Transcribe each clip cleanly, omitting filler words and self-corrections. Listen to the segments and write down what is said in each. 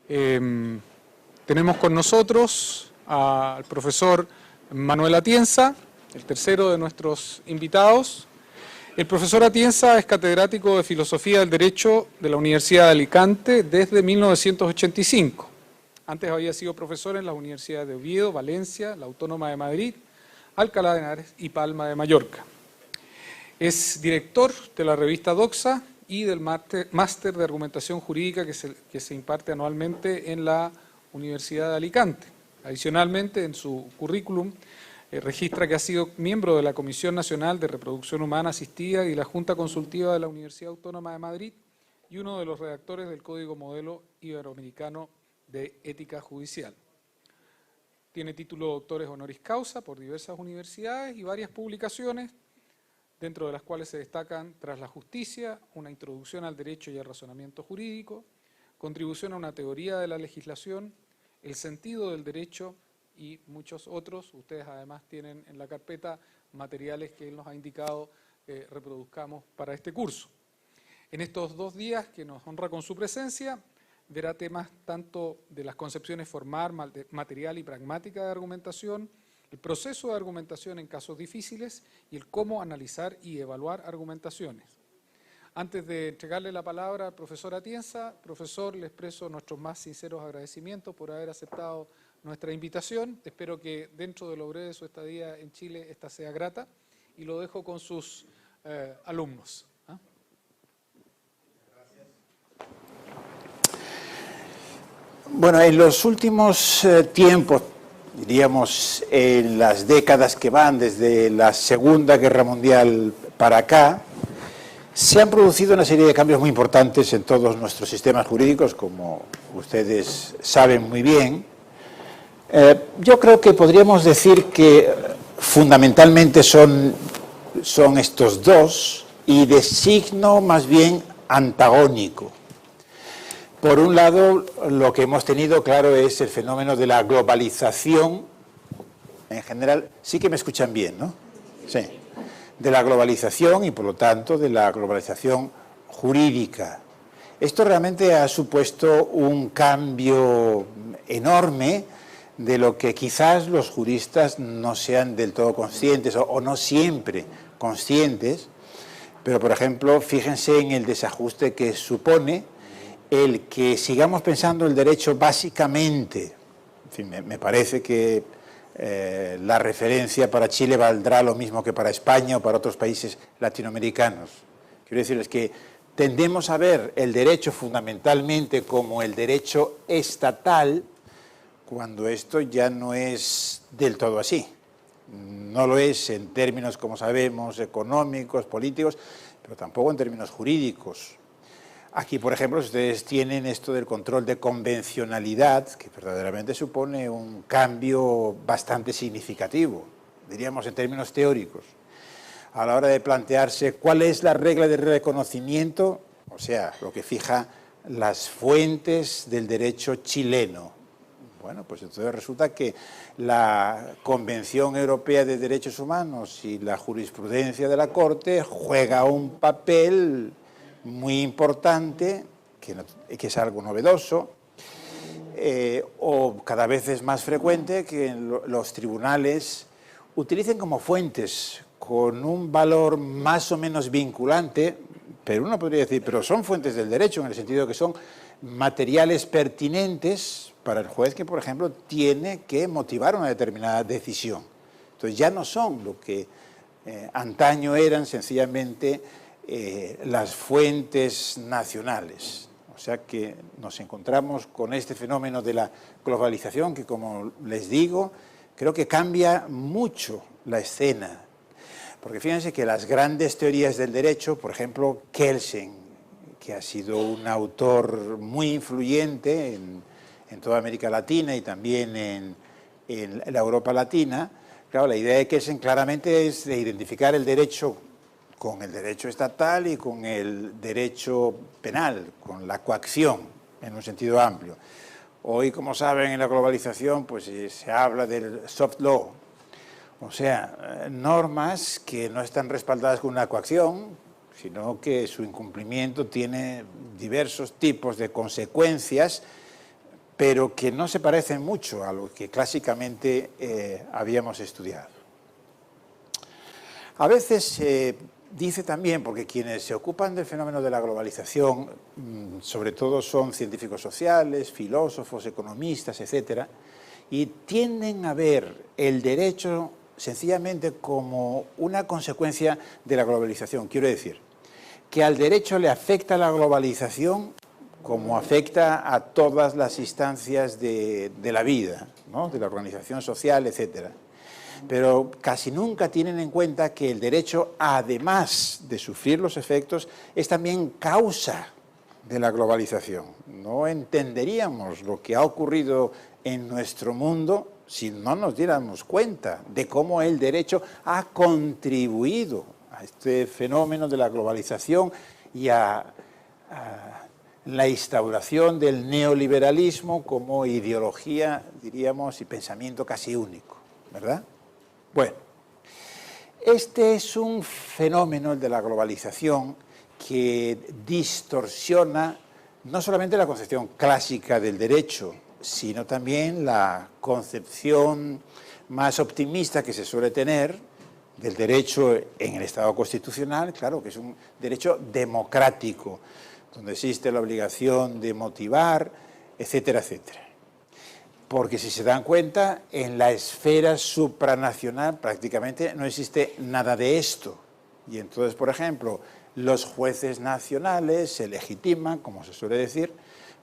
Tenemos con nosotros al profesor Manuel Atienza, el tercero de nuestros invitados. El profesor Atienza es catedrático de Filosofía del Derecho de la Universidad de Alicante desde 1985. Antes había sido profesor en las universidades de Oviedo, Valencia, la Autónoma de Madrid, Alcalá de Henares y Palma de Mallorca. Es director de la revista Doxa y del máster de argumentación jurídica que se imparte anualmente en la Universidad de Alicante. Adicionalmente, en su currículum registra que ha sido miembro de la Comisión Nacional de Reproducción Humana Asistida y la Junta Consultiva de la Universidad Autónoma de Madrid y uno de los redactores del Código Modelo Iberoamericano de Ética Judicial. Tiene título de doctores honoris causa por diversas universidades y varias publicaciones, dentro de las cuales se destacan Tras la Justicia, una introducción al derecho y al razonamiento jurídico, Contribución a una teoría de la legislación, El sentido del derecho y muchos otros. Ustedes además tienen en la carpeta materiales que él nos ha indicado reproduzcamos para este curso. En estos 2 días que nos honra con su presencia, verá temas tanto de las concepciones formal, material y pragmática de argumentación, el proceso de argumentación en casos difíciles y el cómo analizar y evaluar argumentaciones. Antes de entregarle la palabra al profesor Atienza, profesor, le expreso nuestros más sinceros agradecimientos por haber aceptado nuestra invitación. Espero que dentro de lo breve de su estadía en Chile esta sea grata y lo dejo con sus alumnos. Bueno, en los últimos tiempos, diríamos en las décadas que van desde la Segunda Guerra Mundial para acá, se han producido una serie de cambios muy importantes en todos nuestros sistemas jurídicos, como ustedes saben muy bien. Yo creo que podríamos decir que fundamentalmente son estos dos y de signo más bien antagónico. Por un lado, lo que hemos tenido, claro, es el fenómeno de la globalización. En general, sí que me escuchan bien, ¿no? Sí. De la globalización y, por lo tanto, de la globalización jurídica. Esto realmente ha supuesto un cambio enorme de lo que quizás los juristas no sean del todo conscientes o no siempre conscientes, pero, por ejemplo, fíjense en el desajuste que supone el que sigamos pensando el derecho básicamente. En fin, me parece que la referencia para Chile valdrá lo mismo que para España o para otros países latinoamericanos. Quiero decirles que tendemos a ver el derecho fundamentalmente como el derecho estatal, cuando esto ya no es del todo así. No lo es en términos, como sabemos, económicos, políticos, pero tampoco en términos jurídicos. Aquí, por ejemplo, ustedes tienen esto del control de convencionalidad, que verdaderamente supone un cambio bastante significativo, diríamos en términos teóricos. A la hora de plantearse cuál es la regla de reconocimiento, o sea, lo que fija las fuentes del derecho chileno. Bueno, pues entonces resulta que la Convención Europea de Derechos Humanos y la jurisprudencia de la Corte juega un papel muy importante, que es algo novedoso, o cada vez es más frecuente que los tribunales utilicen como fuentes con un valor más o menos vinculante, pero uno podría decir, pero son fuentes del derecho en el sentido que son materiales pertinentes para el juez que, por ejemplo, tiene que motivar una determinada decisión. Entonces ya no son lo que antaño eran sencillamente las fuentes nacionales. O sea que nos encontramos con este fenómeno de la globalización que, como les digo, creo que cambia mucho la escena. Porque fíjense que las grandes teorías del derecho, por ejemplo, Kelsen, que ha sido un autor muy influyente en toda América Latina y también en la Europa Latina, claro, la idea de Kelsen claramente es de identificar el derecho con el derecho estatal y con el derecho penal, con la coacción en un sentido amplio. Hoy, como saben, en la globalización pues se habla del soft law, o sea, normas que no están respaldadas con una coacción, sino que su incumplimiento tiene diversos tipos de consecuencias pero que no se parecen mucho a lo que clásicamente habíamos estudiado. A veces se dice también, porque quienes se ocupan del fenómeno de la globalización, sobre todo son científicos sociales, filósofos, economistas, etcétera, y tienden a ver el derecho sencillamente como una consecuencia de la globalización. Quiero decir, que al derecho le afecta la globalización como afecta a todas las instancias de la vida, ¿no?, de la organización social, etcétera. Pero casi nunca tienen en cuenta que el derecho, además de sufrir los efectos, es también causa de la globalización. No entenderíamos lo que ha ocurrido en nuestro mundo si no nos diéramos cuenta de cómo el derecho ha contribuido a este fenómeno de la globalización y a la instauración del neoliberalismo como ideología, diríamos, y pensamiento casi único, ¿verdad? Bueno, este es un fenómeno, el de la globalización, que distorsiona no solamente la concepción clásica del derecho, sino también la concepción más optimista que se suele tener del derecho en el Estado constitucional, claro, que es un derecho democrático, donde existe la obligación de motivar, etcétera, etcétera. Porque si se dan cuenta, en la esfera supranacional prácticamente no existe nada de esto. Y entonces, por ejemplo, los jueces nacionales se legitiman, como se suele decir,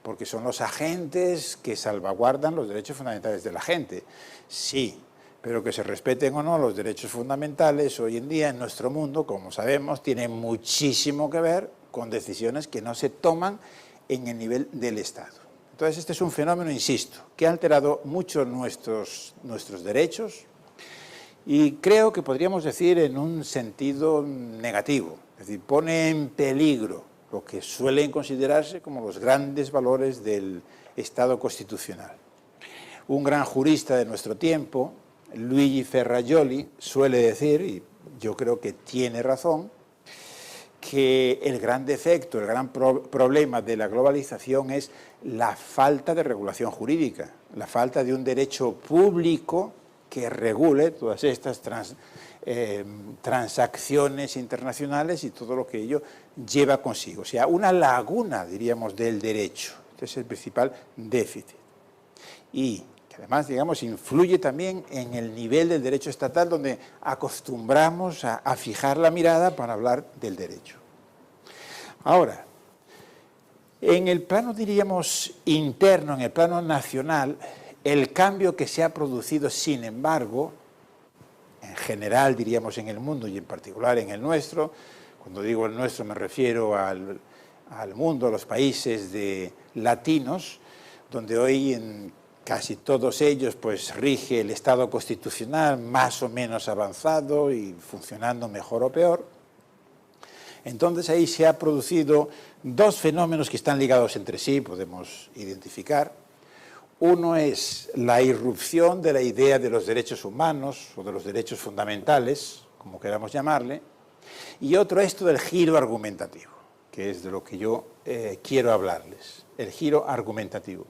porque son los agentes que salvaguardan los derechos fundamentales de la gente. Sí, pero que se respeten o no los derechos fundamentales hoy en día en nuestro mundo, como sabemos, tiene muchísimo que ver con decisiones que no se toman en el nivel del Estado. Entonces, este es un fenómeno, insisto, que ha alterado mucho nuestros derechos y creo que podríamos decir en un sentido negativo, es decir, pone en peligro lo que suelen considerarse como los grandes valores del Estado constitucional. Un gran jurista de nuestro tiempo, Luigi Ferrajoli, suele decir, y yo creo que tiene razón, que el gran defecto, el gran problema de la globalización es la falta de regulación jurídica, la falta de un derecho público que regule todas estas transacciones internacionales y todo lo que ello lleva consigo. O sea, una laguna, diríamos, del derecho. Este es el principal déficit. Y que además, digamos, influye también en el nivel del derecho estatal, donde acostumbramos a fijar la mirada para hablar del derecho. Ahora, en el plano, diríamos, interno, en el plano nacional, el cambio que se ha producido, sin embargo, en general, diríamos, en el mundo y en particular en el nuestro, cuando digo el nuestro me refiero al mundo, a los países latinos, donde hoy en casi todos ellos pues rige el Estado constitucional más o menos avanzado y funcionando mejor o peor. Entonces ahí se ha producido dos fenómenos que están ligados entre sí, podemos identificar. Uno es la irrupción de la idea de los derechos humanos o de los derechos fundamentales, como queramos llamarle, y otro esto del giro argumentativo, que es de lo que yo quiero hablarles, el giro argumentativo.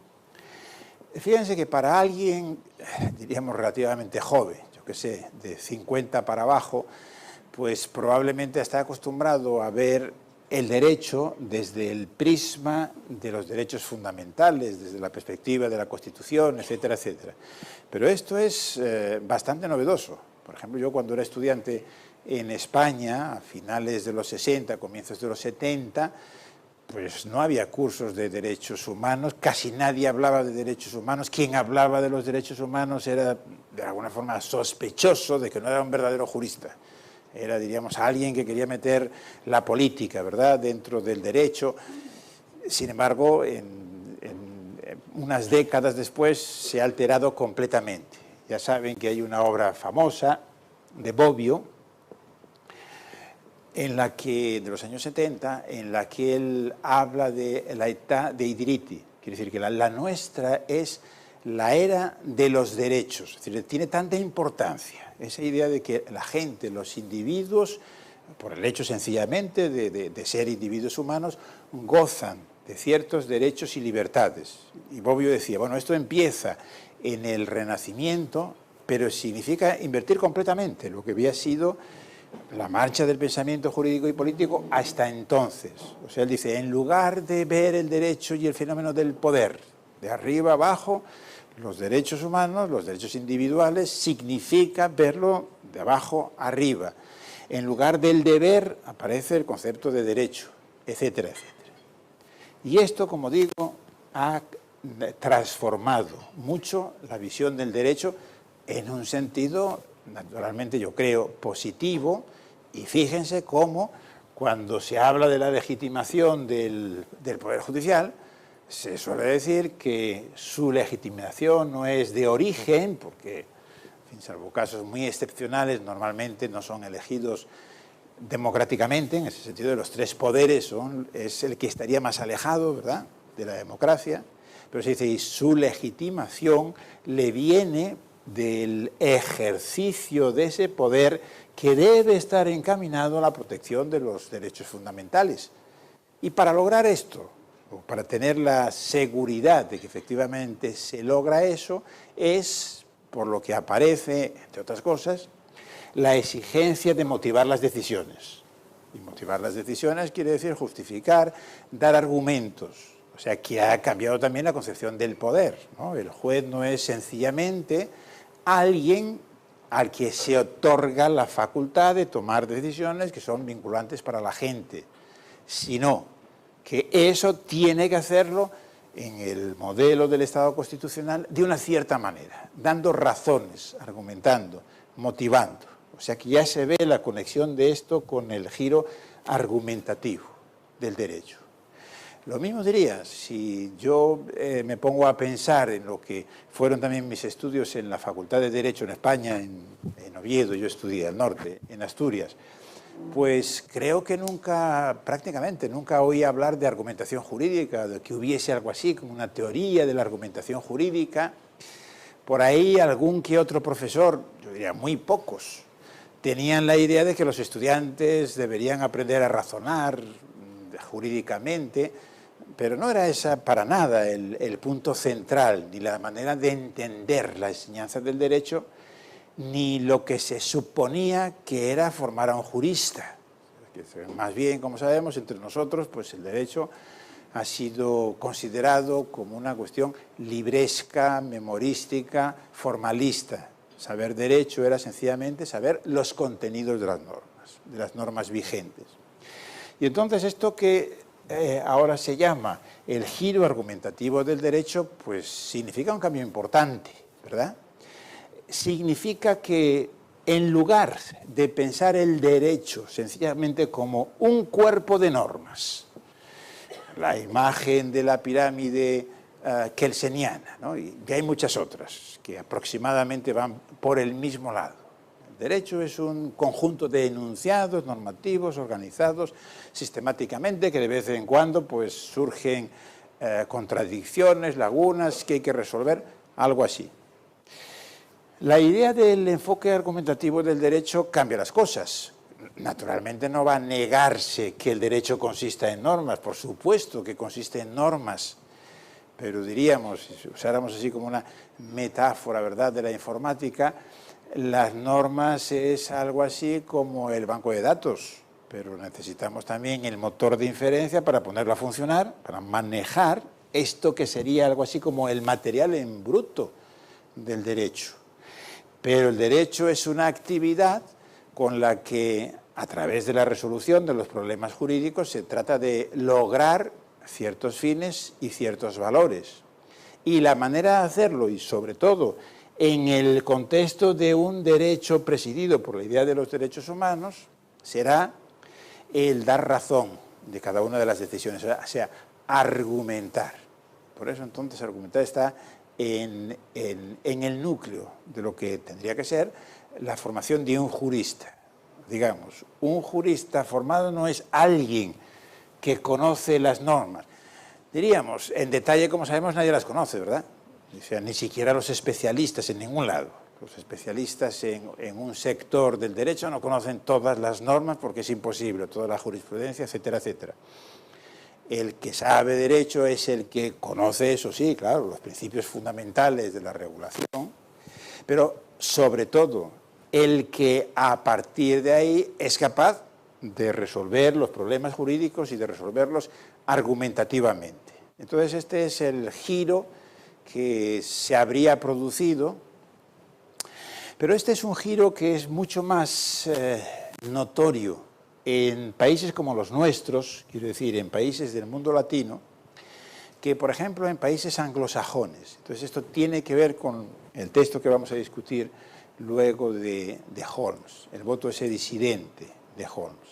Fíjense que para alguien, diríamos relativamente joven, yo qué sé, de 50 para abajo, pues probablemente está acostumbrado a ver el derecho desde el prisma de los derechos fundamentales, desde la perspectiva de la Constitución, etcétera, etcétera. Pero esto es bastante novedoso. Por ejemplo, yo cuando era estudiante en España, a finales de los 60, comienzos de los 70, pues no había cursos de derechos humanos, casi nadie hablaba de derechos humanos. Quien hablaba de los derechos humanos era, de alguna forma, sospechoso de que no era un verdadero jurista. Era, diríamos, alguien que quería meter la política, ¿verdad?, dentro del derecho. Sin embargo, unas décadas después se ha alterado completamente. Ya saben que hay una obra famosa de Bobbio, de los años 70, en la que él habla de la età dei diritti. Quiere decir que la nuestra es la era de los derechos. Es decir, tiene tanta importancia esa idea de que la gente, los individuos, por el hecho sencillamente de ser individuos humanos, gozan de ciertos derechos y libertades. Y Bobbio decía, bueno, esto empieza en el Renacimiento, pero significa invertir completamente lo que había sido la marcha del pensamiento jurídico y político hasta entonces. O sea, él dice, en lugar de ver el derecho y el fenómeno del poder, de arriba abajo, los derechos humanos, los derechos individuales, significa verlo de abajo arriba. En lugar del deber aparece el concepto de derecho, etcétera, etcétera. Y esto, como digo, ha transformado mucho la visión del derecho en un sentido, naturalmente yo creo, positivo. Y fíjense cómo cuando se habla de la legitimación del Poder Judicial, se suele decir que su legitimación no es de origen, porque, en fin, salvo casos muy excepcionales, normalmente no son elegidos democráticamente, en ese sentido de los tres poderes es el que estaría más alejado, ¿verdad?, de la democracia, pero se dice, y su legitimación le viene del ejercicio de ese poder que debe estar encaminado a la protección de los derechos fundamentales. Y para lograr esto, o para tener la seguridad de que efectivamente se logra eso, es, por lo que aparece, entre otras cosas, la exigencia de motivar las decisiones. Y motivar las decisiones quiere decir justificar, dar argumentos. O sea, que ha cambiado también la concepción del poder, ¿no? El juez no es sencillamente alguien al que se otorga la facultad de tomar decisiones que son vinculantes para la gente, sino que eso tiene que hacerlo en el modelo del Estado constitucional de una cierta manera, dando razones, argumentando, motivando. O sea que ya se ve la conexión de esto con el giro argumentativo del derecho. Lo mismo diría, si yo me pongo a pensar en lo que fueron también mis estudios en la Facultad de Derecho en España, en Oviedo, yo estudié al norte, en Asturias, pues creo que prácticamente nunca oí hablar de argumentación jurídica, de que hubiese algo así como una teoría de la argumentación jurídica. Por ahí algún que otro profesor, yo diría muy pocos, tenían la idea de que los estudiantes deberían aprender a razonar jurídicamente, pero no era esa para nada el punto central, ni la manera de entender la enseñanza del derecho, ni lo que se suponía que era formar a un jurista. Más bien, como sabemos, entre nosotros, pues el derecho ha sido considerado como una cuestión libresca, memorística, formalista. Saber derecho era sencillamente saber los contenidos de las normas vigentes. Y entonces esto que ahora se llama el giro argumentativo del derecho, pues significa un cambio importante, ¿verdad? Significa que en lugar de pensar el derecho sencillamente como un cuerpo de normas, la imagen de la pirámide kelseniana, ¿no? Y hay muchas otras que aproximadamente van por el mismo lado. El derecho es un conjunto de enunciados normativos organizados sistemáticamente que de vez en cuando pues surgen contradicciones, lagunas que hay que resolver, algo así. La idea del enfoque argumentativo del derecho cambia las cosas. Naturalmente no va a negarse que el derecho consista en normas, por supuesto que consiste en normas, pero diríamos, si usáramos así como una metáfora, ¿verdad?, de la informática, las normas es algo así como el banco de datos, pero necesitamos también el motor de inferencia para ponerlo a funcionar, para manejar esto que sería algo así como el material en bruto del derecho. Pero el derecho es una actividad con la que, a través de la resolución de los problemas jurídicos, se trata de lograr ciertos fines y ciertos valores. Y la manera de hacerlo, y sobre todo en el contexto de un derecho presidido por la idea de los derechos humanos, será el dar razón de cada una de las decisiones, o sea, argumentar. Por eso entonces argumentar está en el núcleo de lo que tendría que ser la formación de un jurista. Digamos, un jurista formado no es alguien que conoce las normas. Diríamos, en detalle, como sabemos, nadie las conoce, ¿verdad? O sea, ni siquiera los especialistas en ningún lado. Los especialistas en un sector del derecho no conocen todas las normas porque es imposible, toda la jurisprudencia, etcétera, etcétera. El que sabe derecho es el que conoce, eso sí, claro, los principios fundamentales de la regulación, pero sobre todo el que a partir de ahí es capaz de resolver los problemas jurídicos y de resolverlos argumentativamente. Entonces este es el giro que se habría producido, pero este es un giro que es mucho más notorio en países como los nuestros, quiero decir, en países del mundo latino, que por ejemplo en países anglosajones. Entonces esto tiene que ver con el texto que vamos a discutir luego de Holmes, el voto ese disidente de Holmes.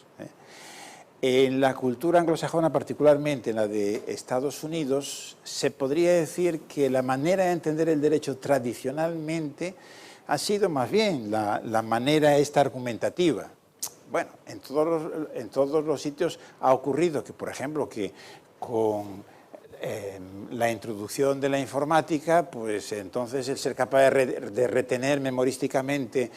En la cultura anglosajona, particularmente en la de Estados Unidos, se podría decir que la manera de entender el derecho tradicionalmente ha sido más bien la manera esta argumentativa. Bueno, en todos los sitios ha ocurrido que, por ejemplo, que con la introducción de la informática, pues entonces el ser capaz de retener memorísticamente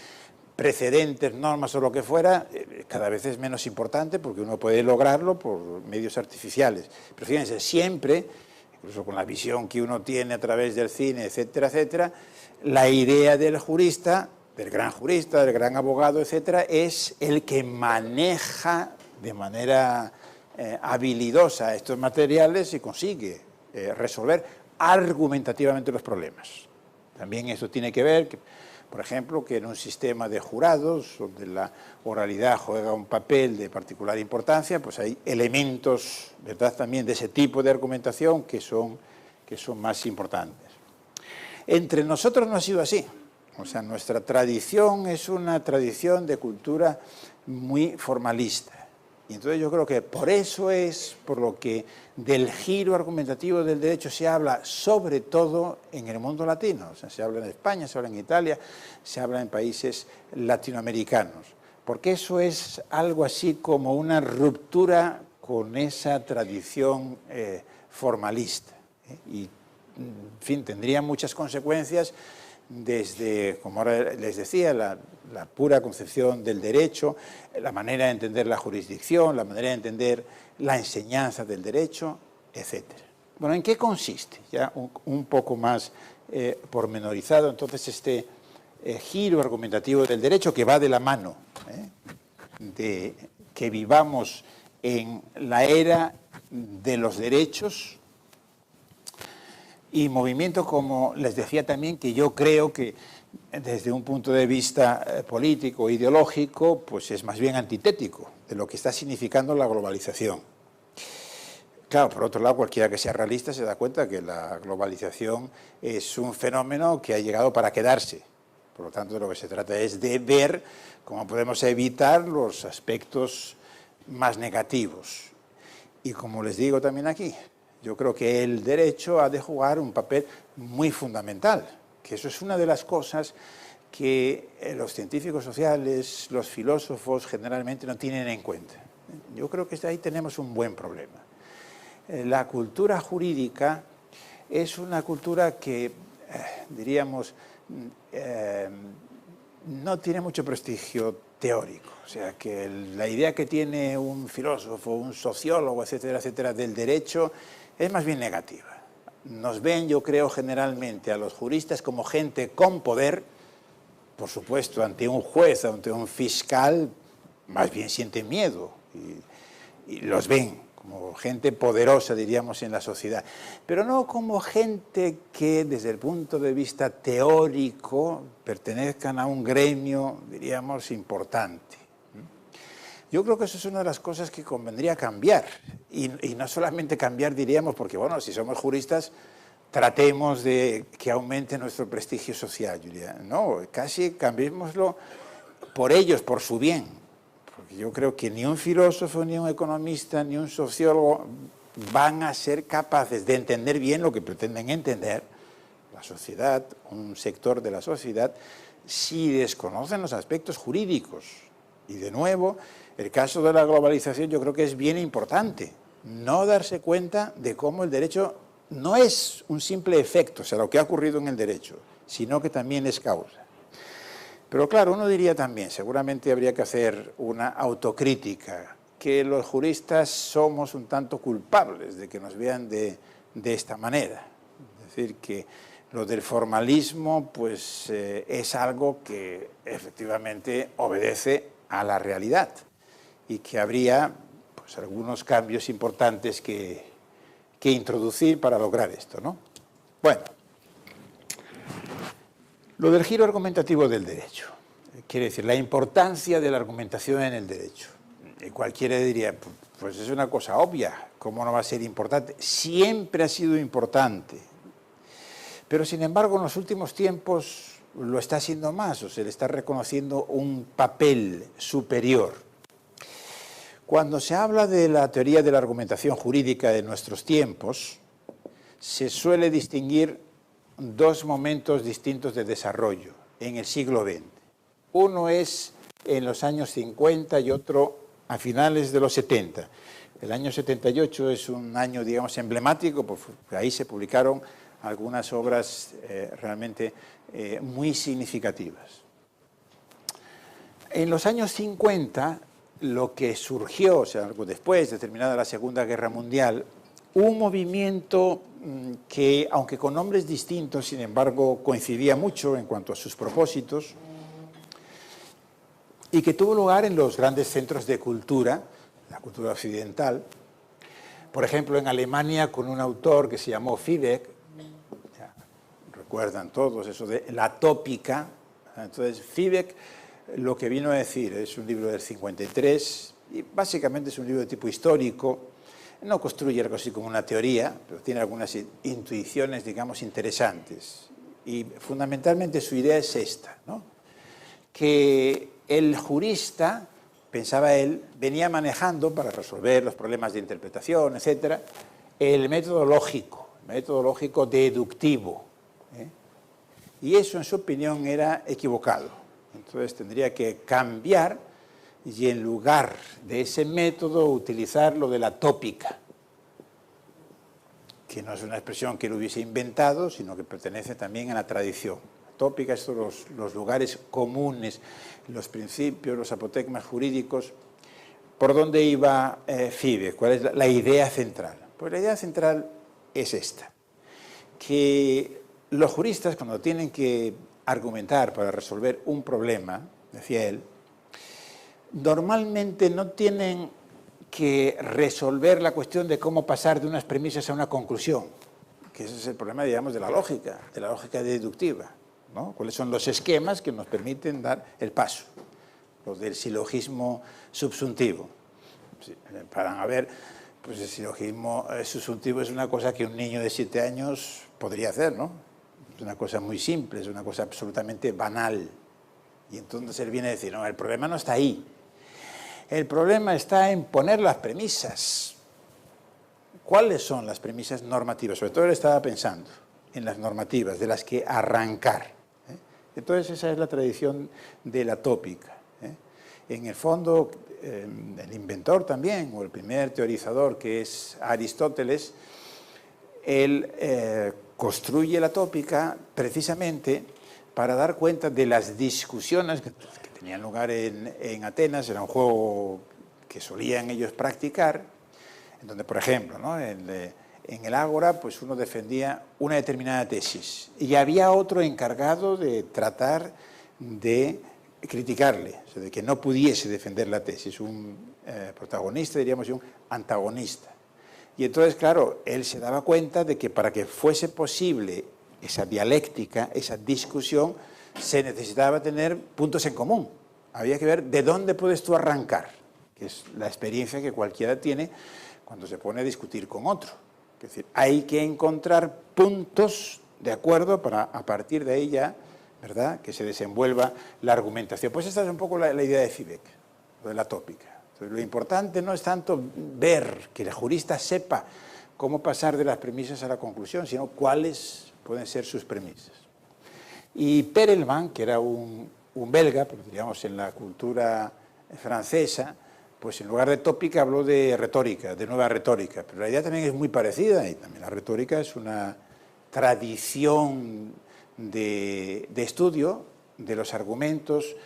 precedentes, normas o lo que fuera, cada vez es menos importante porque uno puede lograrlo por medios artificiales. Pero fíjense, siempre, incluso con la visión que uno tiene a través del cine, etcétera, etcétera, la idea del jurista, del gran abogado, etcétera, es el que maneja de manera habilidosa estos materiales y consigue resolver argumentativamente los problemas. También eso tiene que ver, por ejemplo, que en un sistema de jurados, donde la oralidad juega un papel de particular importancia, pues hay elementos, ¿verdad?, también de ese tipo de argumentación que son más importantes. Entre nosotros no ha sido así. O sea, nuestra tradición es una tradición de cultura muy formalista. Y entonces yo creo que por eso es por lo que del giro argumentativo del derecho se habla sobre todo en el mundo latino. O sea, se habla en España, se habla en Italia, se habla en países latinoamericanos. Porque eso es algo así como una ruptura con esa tradición formalista. Y, en fin, tendría muchas consecuencias desde, como ahora les decía, la pura concepción del derecho, la manera de entender la jurisdicción, la manera de entender la enseñanza del derecho, etc. Bueno, ¿en qué consiste? Ya un poco más pormenorizado, entonces, este giro argumentativo del derecho que va de la mano de que vivamos en la era de los derechos y movimiento, como les decía también, que yo creo que desde un punto de vista político, ideológico, pues es más bien antitético de lo que está significando la globalización. Claro, por otro lado, cualquiera que sea realista se da cuenta que la globalización es un fenómeno que ha llegado para quedarse. Por lo tanto, de lo que se trata es de ver cómo podemos evitar los aspectos más negativos. Y como les digo también aquí, yo creo que el derecho ha de jugar un papel muy fundamental, que eso es una de las cosas que los científicos sociales, los filósofos generalmente no tienen en cuenta. Yo creo que ahí tenemos un buen problema. La cultura jurídica es una cultura que, diríamos, no tiene mucho prestigio teórico. O sea, que la idea que tiene un filósofo, un sociólogo, etcétera, etcétera, del derecho es más bien negativa. Nos ven, yo creo, generalmente a los juristas como gente con poder, por supuesto, ante un juez, ante un fiscal, más bien sienten miedo y los ven como gente poderosa, diríamos, en la sociedad, pero no como gente que desde el punto de vista teórico pertenezcan a un gremio, diríamos, importante. Yo creo que eso es una de las cosas que convendría cambiar, y no solamente cambiar, diríamos, porque, bueno, si somos juristas, tratemos de que aumente nuestro prestigio social, Julia. No, casi cambiémoslo por ellos, por su bien, porque yo creo que ni un filósofo, ni un economista, ni un sociólogo van a ser capaces de entender bien lo que pretenden entender la sociedad, un sector de la sociedad, si desconocen los aspectos jurídicos. Y de nuevo, el caso de la globalización yo creo que es bien importante no darse cuenta de cómo el derecho no es un simple efecto, o sea, lo que ha ocurrido en el derecho, sino que también es causa. Pero claro, uno diría también, seguramente habría que hacer una autocrítica, que los juristas somos un tanto culpables de que nos vean de esta manera. Es decir, que lo del formalismo pues, es algo que efectivamente obedece a la realidad y que habría pues, algunos cambios importantes que introducir para lograr esto, ¿no? Bueno, lo del giro argumentativo del derecho. Quiere decir, la importancia de la argumentación en el derecho. Cualquiera diría, pues es una cosa obvia, ¿cómo no va a ser importante? Siempre ha sido importante. Pero, sin embargo, en los últimos tiempos lo está haciendo más, o se le está reconociendo un papel superior. Cuando se habla de la teoría de la argumentación jurídica de nuestros tiempos, se suele distinguir dos momentos distintos de desarrollo en el siglo XX. Uno es en los años 50 y otro a finales de los 70. El año 78 es un año, digamos, emblemático, porque ahí se publicaron algunas obras realmente muy significativas. En los años 50, lo que surgió, o sea, algo después de terminada la Segunda Guerra Mundial, un movimiento que, aunque con nombres distintos, sin embargo, coincidía mucho en cuanto a sus propósitos, y que tuvo lugar en los grandes centros de cultura, la cultura occidental. Por ejemplo, en Alemania, con un autor que se llamó Fiebig, recuerdan todos eso de la tópica. Entonces, Fiebig lo que vino a decir es un libro del 53 y básicamente es un libro de tipo histórico. No construye algo así como una teoría, pero tiene algunas intuiciones, digamos, interesantes. Y fundamentalmente su idea es esta, ¿no? Que el jurista, pensaba él, venía manejando para resolver los problemas de interpretación, etcétera, el método lógico deductivo. Y eso, en su opinión, era equivocado. Entonces tendría que cambiar y, en lugar de ese método, utilizar lo de la tópica, que no es una expresión que él hubiese inventado, sino que pertenece también a la tradición. La tópica son los lugares comunes, los principios, los apotegmas jurídicos. ¿Por dónde iba Fiebig? ¿Cuál es la idea central? Pues la idea central es esta, que los juristas, cuando tienen que argumentar para resolver un problema, decía él, normalmente no tienen que resolver la cuestión de cómo pasar de unas premisas a una conclusión, que ese es el problema, digamos, de la lógica deductiva, ¿no? ¿Cuáles son los esquemas que nos permiten dar el paso? Los del silogismo subsuntivo. Para ver, pues el silogismo subsuntivo es una cosa que un niño de 7 años podría hacer, ¿no? Es una cosa muy simple, es una cosa absolutamente banal. Y entonces él viene a decir, no, el problema no está ahí. El problema está en poner las premisas. ¿Cuáles son las premisas normativas? Sobre todo él estaba pensando en las normativas, de las que arrancar. Entonces esa es la tradición de la tópica. En el fondo, el inventor también, o el primer teorizador, que es Aristóteles, él construye la tópica precisamente para dar cuenta de las discusiones que tenían lugar en Atenas. Era un juego que solían ellos practicar, en donde, por ejemplo, ¿no? en el Ágora, pues uno defendía una determinada tesis y había otro encargado de tratar de criticarle, o sea, de que no pudiese defender la tesis, un protagonista, diríamos, y un antagonista. Y entonces, claro, él se daba cuenta de que para que fuese posible esa dialéctica, esa discusión, se necesitaba tener puntos en común. Había que ver de dónde puedes tú arrancar, que es la experiencia que cualquiera tiene cuando se pone a discutir con otro. Es decir, hay que encontrar puntos de acuerdo para, a partir de ahí ya, ¿verdad?, que se desenvuelva la argumentación. Pues esta es un poco la idea de Fiebig, lo de la tópica. Entonces, lo importante no es tanto ver, que el jurista sepa cómo pasar de las premisas a la conclusión, sino cuáles pueden ser sus premisas. Y Perelman, que era un belga, pero digamos en la cultura francesa, pues en lugar de tópica habló de retórica, de nueva retórica. Pero la idea también es muy parecida, y también la retórica es una tradición de estudio de los argumentos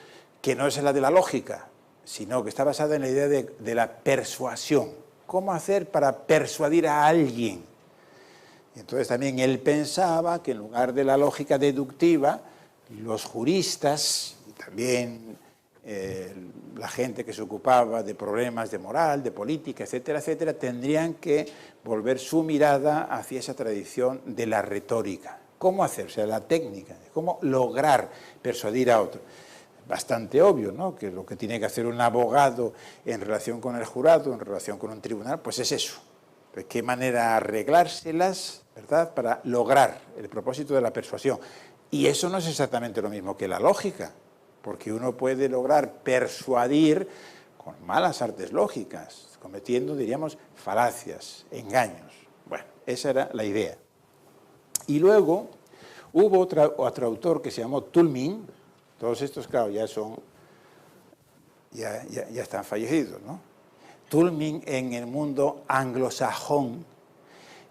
que no es la de la lógica. sino que está basada en la idea de la persuasión. ¿Cómo hacer para persuadir a alguien? Entonces también él pensaba que en lugar de la lógica deductiva, los juristas y también la gente que se ocupaba de problemas de moral, de política, etcétera, etcétera, tendrían que volver su mirada hacia esa tradición de la retórica. ¿Cómo hacer? O sea, la técnica, cómo lograr persuadir a otro. Bastante obvio, ¿no? Que lo que tiene que hacer un abogado en relación con el jurado, en relación con un tribunal, pues es eso. ¿De qué manera arreglárselas, verdad?, para lograr el propósito de la persuasión. Y eso no es exactamente lo mismo que la lógica, porque uno puede lograr persuadir con malas artes lógicas, cometiendo, diríamos, falacias, engaños. Bueno, esa era la idea. Y luego hubo otro autor que se llamó Toulmin. Todos estos, claro, ya están fallecidos, ¿no? Toulmin en el mundo anglosajón,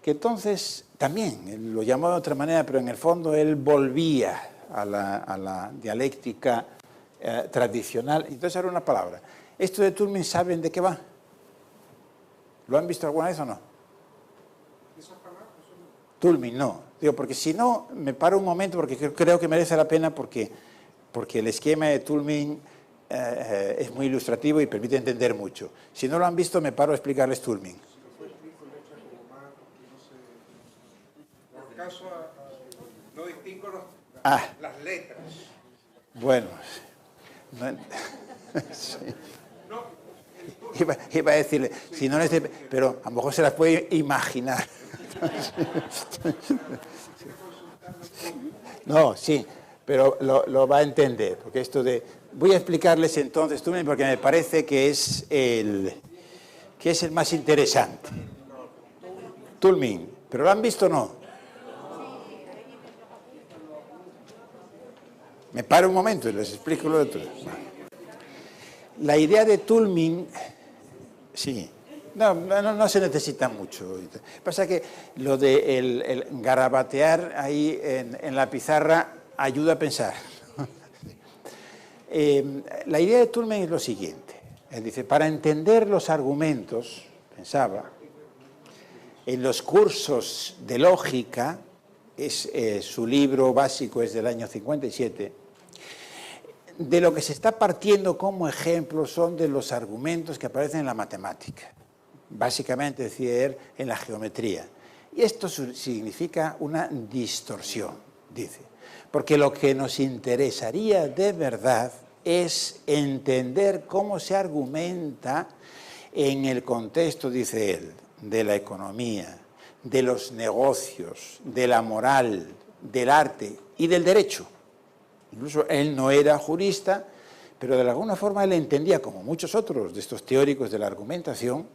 que entonces también él lo llamó de otra manera, pero en el fondo él volvía a la dialéctica tradicional. Entonces ahora una palabra. ¿Esto de Toulmin saben de qué va? ¿Lo han visto alguna vez o no? Toulmin, no. Digo, porque si no, me paro un momento, porque creo que merece la pena, porque el esquema de Toulmin es muy ilustrativo y permite entender mucho. Si no lo han visto, me paro a explicarles Toulmin. Por caso, no distingo las letras. Bueno. Sí. Iba a decirle, si no pero a lo mejor se las puede imaginar. No, sí, pero lo va a entender, porque esto de... Voy a explicarles entonces Toulmin, porque me parece que es el más interesante. Toulmin, ¿pero lo han visto o no? Me paro un momento y les explico lo de Toulmin. La idea de Toulmin, sí, no se necesita mucho. Pasa que lo de el garabatear ahí en la pizarra ayuda a pensar. La idea de Toulmin es lo siguiente. Él dice, para entender los argumentos, pensaba, en los cursos de lógica, su libro básico es del año 57, de lo que se está partiendo como ejemplo son de los argumentos que aparecen en la matemática, básicamente, decir, en la geometría. Y esto significa una distorsión, dice, porque lo que nos interesaría de verdad es entender cómo se argumenta en el contexto, dice él, de la economía, de los negocios, de la moral, del arte y del derecho. Incluso él no era jurista, pero de alguna forma él entendía, como muchos otros de estos teóricos de la argumentación,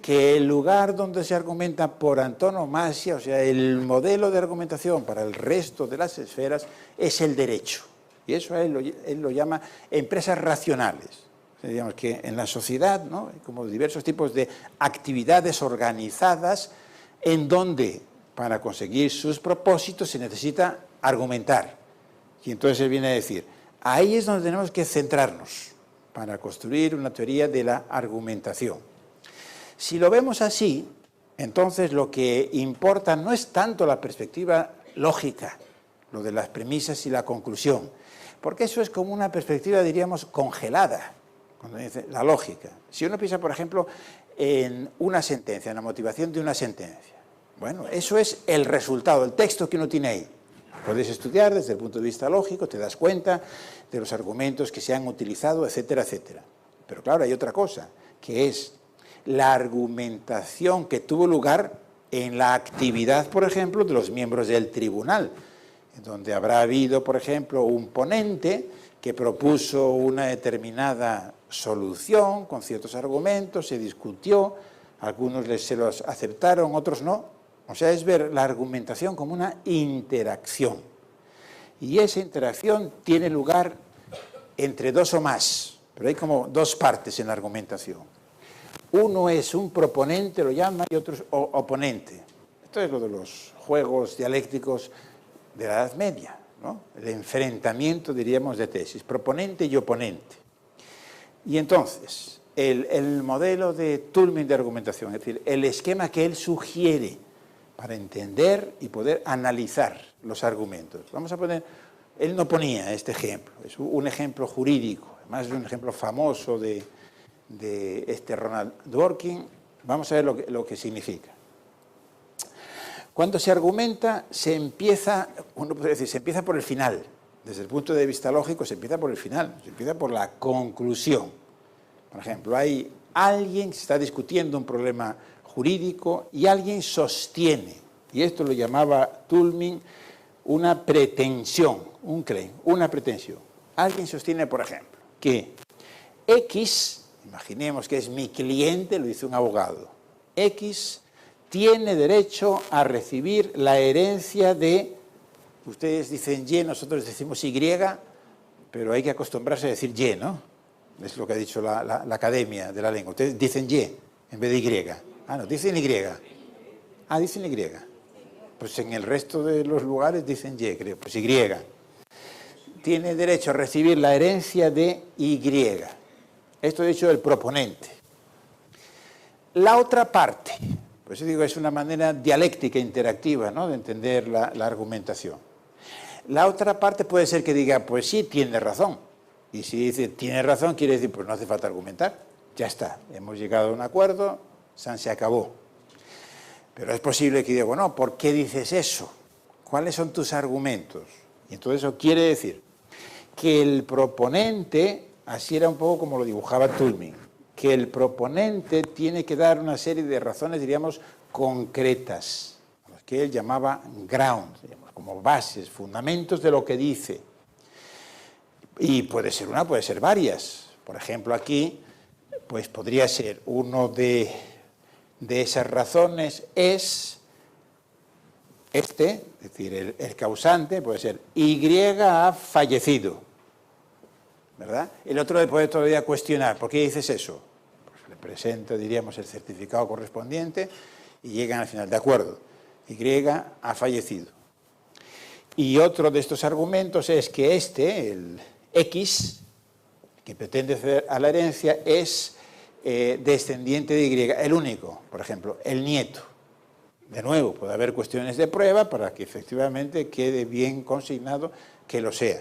que el lugar donde se argumenta por antonomasia, o sea, el modelo de argumentación para el resto de las esferas, es el derecho. Y eso él lo llama empresas racionales. O sea, digamos que en la sociedad, ¿no?, hay como diversos tipos de actividades organizadas en donde, para conseguir sus propósitos, se necesita argumentar. Y entonces él viene a decir, ahí es donde tenemos que centrarnos para construir una teoría de la argumentación. Si lo vemos así, entonces lo que importa no es tanto la perspectiva lógica, lo de las premisas y la conclusión, porque eso es como una perspectiva, diríamos, congelada, cuando dice la lógica. Si uno piensa, por ejemplo, en una sentencia, en la motivación de una sentencia, bueno, eso es el resultado, el texto que uno tiene ahí. Puedes estudiar desde el punto de vista lógico, te das cuenta de los argumentos que se han utilizado, etcétera, etcétera. Pero claro, hay otra cosa, que es la argumentación que tuvo lugar en la actividad, por ejemplo, de los miembros del tribunal, donde habrá habido, por ejemplo, un ponente que propuso una determinada solución con ciertos argumentos, se discutió, algunos se los aceptaron, otros no. O sea, es ver la argumentación como una interacción. Y esa interacción tiene lugar entre dos o más, pero hay como dos partes en la argumentación. Uno es un proponente, lo llama, y otro es oponente. Esto es lo de los juegos dialécticos de la Edad Media, ¿no? El enfrentamiento, diríamos, de tesis, proponente y oponente. Y entonces, el modelo de Tullmin de argumentación, es decir, el esquema que él sugiere para entender y poder analizar los argumentos. Vamos a poner, él no ponía este ejemplo, es un ejemplo jurídico, además es un ejemplo famoso de este Ronald Dworkin. Vamos a ver lo que significa. Cuando se argumenta, se empieza, uno puede decir, se empieza por el final. Desde el punto de vista lógico, se empieza por el final, se empieza por la conclusión. Por ejemplo, hay alguien que está discutiendo un problema jurídico y alguien sostiene, y esto lo llamaba Tullmin, una pretensión, un claim, una pretensión. Alguien sostiene, por ejemplo, que X, imaginemos que es mi cliente, lo dice un abogado, X tiene derecho a recibir la herencia de, ustedes dicen Y, nosotros decimos Y, pero hay que acostumbrarse a decir Y, ¿no? Es lo que ha dicho la Academia de la Lengua. Ustedes dicen Y en vez de Y. Ah, no, dicen Y. Ah, dicen Y. Pues en el resto de los lugares dicen Y, creo. Pues Y. Tiene derecho a recibir la herencia de Y. Esto ha dicho el proponente. La otra parte, pues yo digo, es una manera dialéctica, interactiva, ¿no?, de entender la argumentación. La otra parte puede ser que diga, pues sí, tiene razón. Y si dice, tiene razón, quiere decir, pues no hace falta argumentar. Ya está, hemos llegado a un acuerdo, se acabó. Pero es posible que diga, bueno, ¿por qué dices eso? ¿Cuáles son tus argumentos? Y entonces eso quiere decir que el proponente, así era un poco como lo dibujaba Tullmin, que el proponente tiene que dar una serie de razones, diríamos, concretas, las que él llamaba ground, digamos, como bases, fundamentos de lo que dice. Y puede ser una, puede ser varias. Por ejemplo, aquí, pues podría ser uno de esas razones es este, es decir, el causante puede ser Y ha fallecido, ¿verdad? El otro le puede todavía cuestionar, ¿por qué dices eso? Pues le presenta, diríamos, el certificado correspondiente y llegan al final, de acuerdo, Y ha fallecido. Y otro de estos argumentos es que el X, que pretende acceder a la herencia, es descendiente de Y, el único, por ejemplo, el nieto. De nuevo, puede haber cuestiones de prueba para que efectivamente quede bien consignado que lo sea.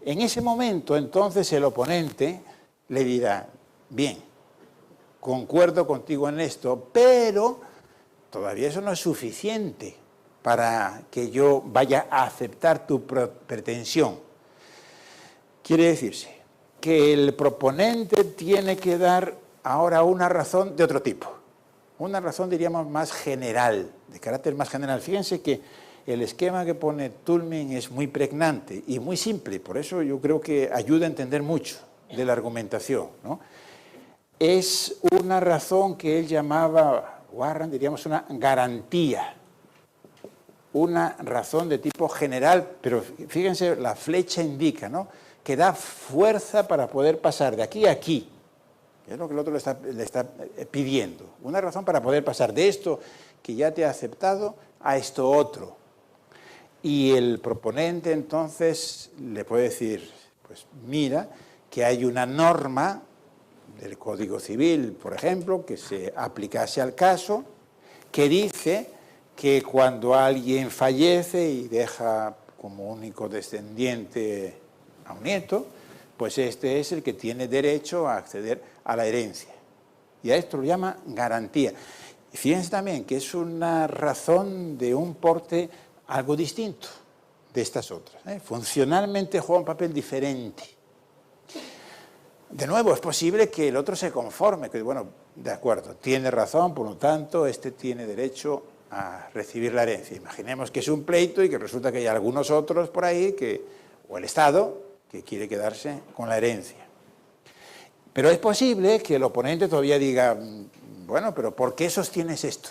En ese momento, entonces, el oponente le dirá, bien, concuerdo contigo en esto, pero todavía eso no es suficiente para que yo vaya a aceptar tu pretensión. Quiere decirse que el proponente tiene que dar ahora una razón de otro tipo. Una razón, diríamos, más general, de carácter más general. Fíjense que el esquema que pone Tullmin es muy pregnante y muy simple, por eso yo creo que ayuda a entender mucho de la argumentación, ¿no? Es una razón que él llamaba, Warren, diríamos, una garantía. Una razón de tipo general, pero fíjense, la flecha indica, ¿no?, que da fuerza para poder pasar de aquí a aquí. Es lo que el otro le está pidiendo. Una razón para poder pasar de esto que ya te ha aceptado a esto otro. Y el proponente entonces le puede decir, pues mira, que hay una norma del Código Civil, por ejemplo, que se aplicase al caso, que dice que cuando alguien fallece y deja como único descendiente a un nieto, pues este es el que tiene derecho a acceder a la herencia. Y a esto lo llama garantía. Y fíjense también que es una razón de un porte algo distinto de estas otras, ¿eh? Funcionalmente juega un papel diferente. De nuevo, es posible que el otro se conforme, que bueno, de acuerdo, tiene razón, por lo tanto, este tiene derecho a recibir la herencia. Imaginemos que es un pleito y que resulta que hay algunos otros por ahí, o el Estado, que quiere quedarse con la herencia. Pero es posible que el oponente todavía diga, bueno, pero ¿por qué sostienes esto?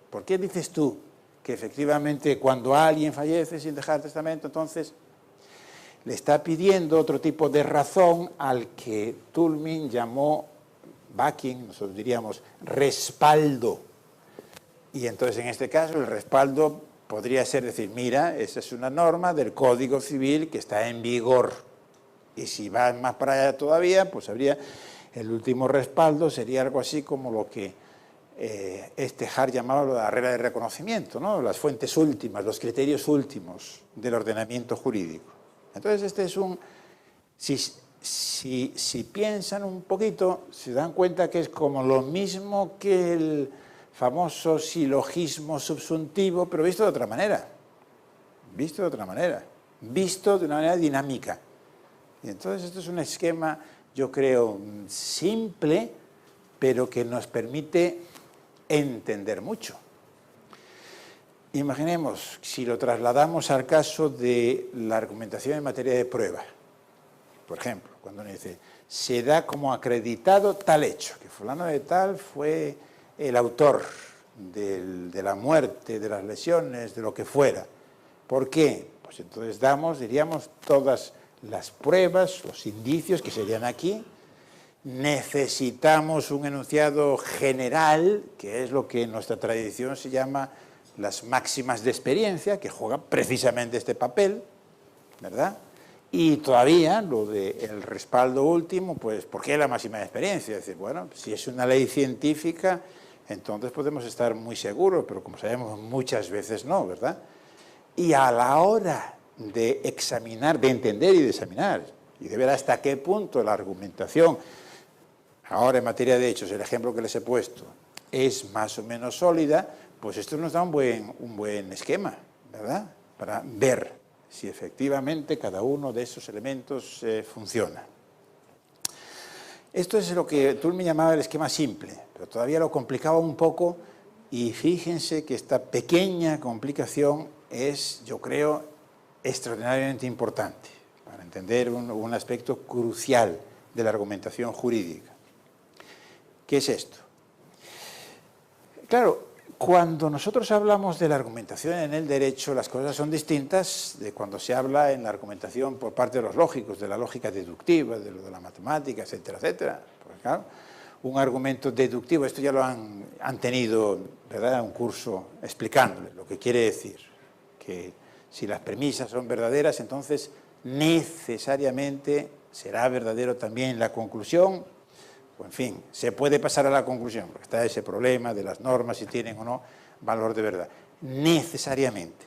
¿Por qué dices tú que efectivamente cuando alguien fallece sin dejar testamento, entonces le está pidiendo otro tipo de razón al que Tullmin llamó backing, nosotros diríamos respaldo? Y entonces en este caso el respaldo podría ser decir, mira, esa es una norma del Código Civil que está en vigor. Y si vas más para allá todavía, pues habría el último respaldo, sería algo así como lo que Hart llamaba la regla de reconocimiento, ¿no? Las fuentes últimas, los criterios últimos del ordenamiento jurídico. Entonces, este es un... Si piensan un poquito, se dan cuenta que es como lo mismo que el famoso silogismo subsuntivo, pero visto de otra manera. Visto de otra manera. Visto de una manera dinámica. Y entonces esto es un esquema, yo creo, simple, pero que nos permite entender mucho. Imaginemos, si lo trasladamos al caso de la argumentación en materia de prueba. Por ejemplo, cuando uno dice, se da como acreditado tal hecho, que fulano de tal fue el autor de la muerte, de las lesiones, de lo que fuera. ¿Por qué? Pues entonces diríamos, todas las pruebas, los indicios que serían aquí. Necesitamos un enunciado general, que es lo que en nuestra tradición se llama las máximas de experiencia, que juegan precisamente este papel, ¿verdad? Y todavía lo del respaldo último, pues, ¿por qué la máxima de experiencia? Es decir, bueno, si es una ley científica, entonces podemos estar muy seguros, pero como sabemos, muchas veces no, ¿verdad? Y a la hora de examinar, de entender y de examinar, y de ver hasta qué punto la argumentación, ahora en materia de hechos, el ejemplo que les he puesto, es más o menos sólida, pues esto nos da un buen esquema, ¿verdad? Para ver si efectivamente cada uno de esos elementos funciona. Esto es lo que Toulmin llamaba el esquema simple, pero todavía lo complicaba un poco, y fíjense que esta pequeña complicación es, yo creo, extraordinariamente importante para entender un aspecto crucial de la argumentación jurídica. ¿Qué es esto? Claro, cuando nosotros hablamos de la argumentación en el derecho, las cosas son distintas de cuando se habla en la argumentación por parte de los lógicos, de la lógica deductiva, de lo de la matemática, etcétera, etcétera. Porque, claro, un argumento deductivo, esto ya lo han tenido, ¿verdad?, un curso explicándole, lo que quiere decir que si las premisas son verdaderas, entonces necesariamente será verdadero también la conclusión. O en fin, se puede pasar a la conclusión, porque está ese problema de las normas, si tienen o no valor de verdad. Necesariamente.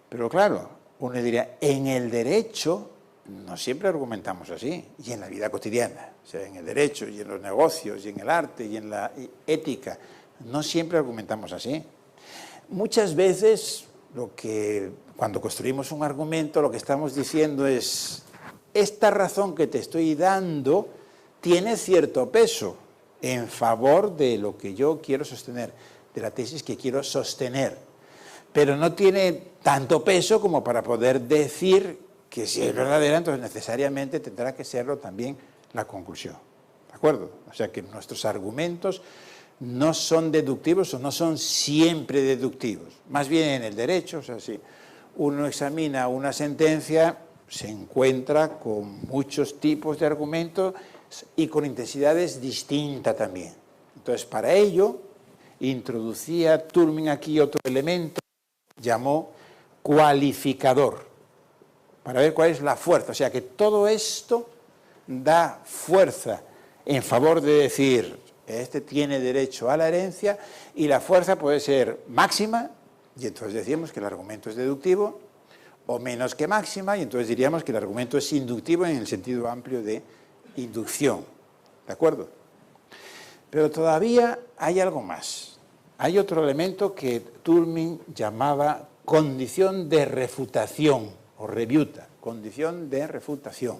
Pero claro, uno diría, en el derecho no siempre argumentamos así, y en la vida cotidiana, o sea, en el derecho, y en los negocios, y en el arte, y en la ética, no siempre argumentamos así. Muchas veces, cuando construimos un argumento, lo que estamos diciendo es, esta razón que te estoy dando tiene cierto peso en favor de lo que yo quiero sostener, de la tesis que quiero sostener, pero no tiene tanto peso como para poder decir que si es verdadera, entonces necesariamente tendrá que serlo también la conclusión. ¿De acuerdo? O sea que nuestros argumentos no son deductivos o no son siempre deductivos. Más bien en el derecho, o sea, si uno examina una sentencia, se encuentra con muchos tipos de argumentos y con intensidades distintas también. Entonces, para ello, introducía Toulmin aquí otro elemento, llamó cualificador, para ver cuál es la fuerza. O sea, que todo esto da fuerza en favor de decir, este tiene derecho a la herencia, y la fuerza puede ser máxima, y entonces decíamos que el argumento es deductivo, o menos que máxima, y entonces diríamos que el argumento es inductivo en el sentido amplio de inducción, ¿de acuerdo? Pero todavía hay algo más. Hay otro elemento que Toulmin llamaba condición de refutación, o rebuta, condición de refutación,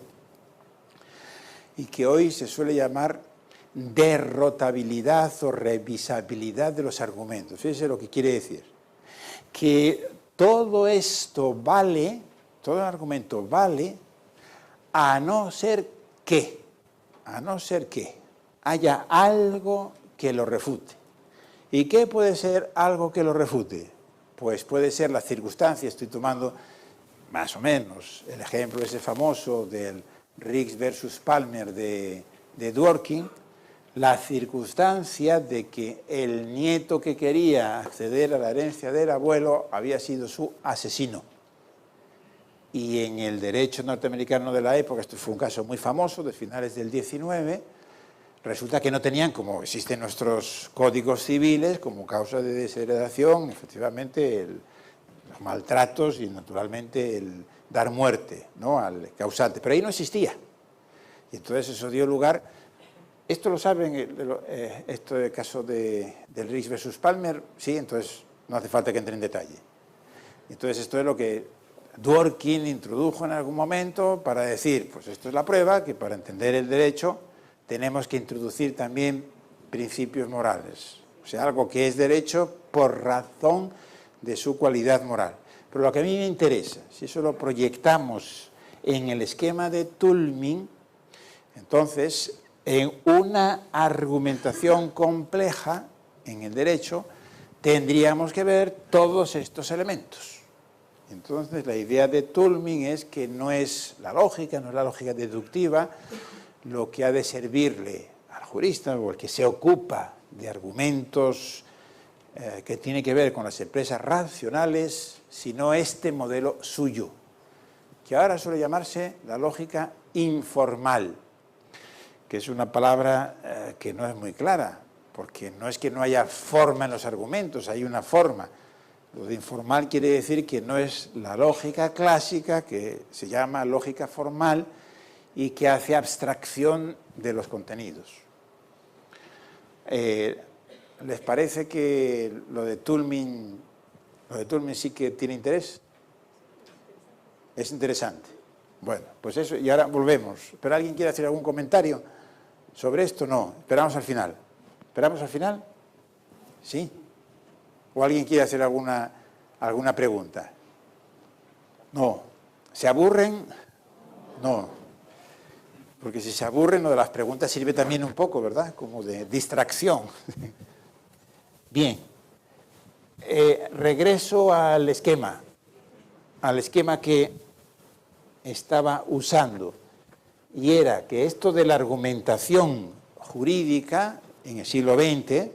y que hoy se suele llamar derrotabilidad o revisabilidad de los argumentos. Fíjense lo que quiere decir. Que todo esto vale, todo el argumento vale, a no ser que haya algo que lo refute. ¿Y qué puede ser algo que lo refute? Pues puede ser la circunstancia, estoy tomando más o menos el ejemplo ese famoso del Riggs versus Palmer de Dworkin, la circunstancia de que el nieto que quería acceder a la herencia del abuelo había sido su asesino. y en el derecho norteamericano de la época, esto fue un caso muy famoso de finales del 19, resulta que no tenían, como existen nuestros códigos civiles, como causa de desheredación, efectivamente, los maltratos y, naturalmente, el dar muerte, ¿no?, al causante. Pero ahí no existía. Y entonces eso dio lugar... Esto lo saben, esto del caso del Riggs versus Palmer, sí, entonces no hace falta que entre en detalle. Entonces esto es lo que Dworkin introdujo en algún momento para decir, pues esto es la prueba, que para entender el derecho tenemos que introducir también principios morales. O sea, algo que es derecho por razón de su cualidad moral. Pero lo que a mí me interesa, si eso lo proyectamos en el esquema de Toulmin, entonces, en una argumentación compleja en el derecho, tendríamos que ver todos estos elementos. Entonces, la idea de Toulmin es que no es la lógica deductiva, lo que ha de servirle al jurista o el que se ocupa de argumentos que tienen que ver con las empresas racionales, sino este modelo suyo, que ahora suele llamarse la lógica informal, que es una palabra que no es muy clara, porque no es que no haya forma en los argumentos, hay una forma. Lo de informal quiere decir que no es la lógica clásica, que se llama lógica formal y que hace abstracción de los contenidos. ¿Les parece que lo de Toulmin sí que tiene interés? Es interesante. Bueno, pues eso, y ahora volvemos. ¿Pero alguien quiere hacer algún comentario sobre esto? No, esperamos al final. ¿Esperamos al final? ¿Sí? ¿O alguien quiere hacer alguna pregunta? No. ¿Se aburren? No. Porque si se aburren, lo de las preguntas sirve también un poco, ¿verdad? Como de distracción. Bien. Regreso al esquema que estaba usando. Y era que esto de la argumentación jurídica en el siglo XX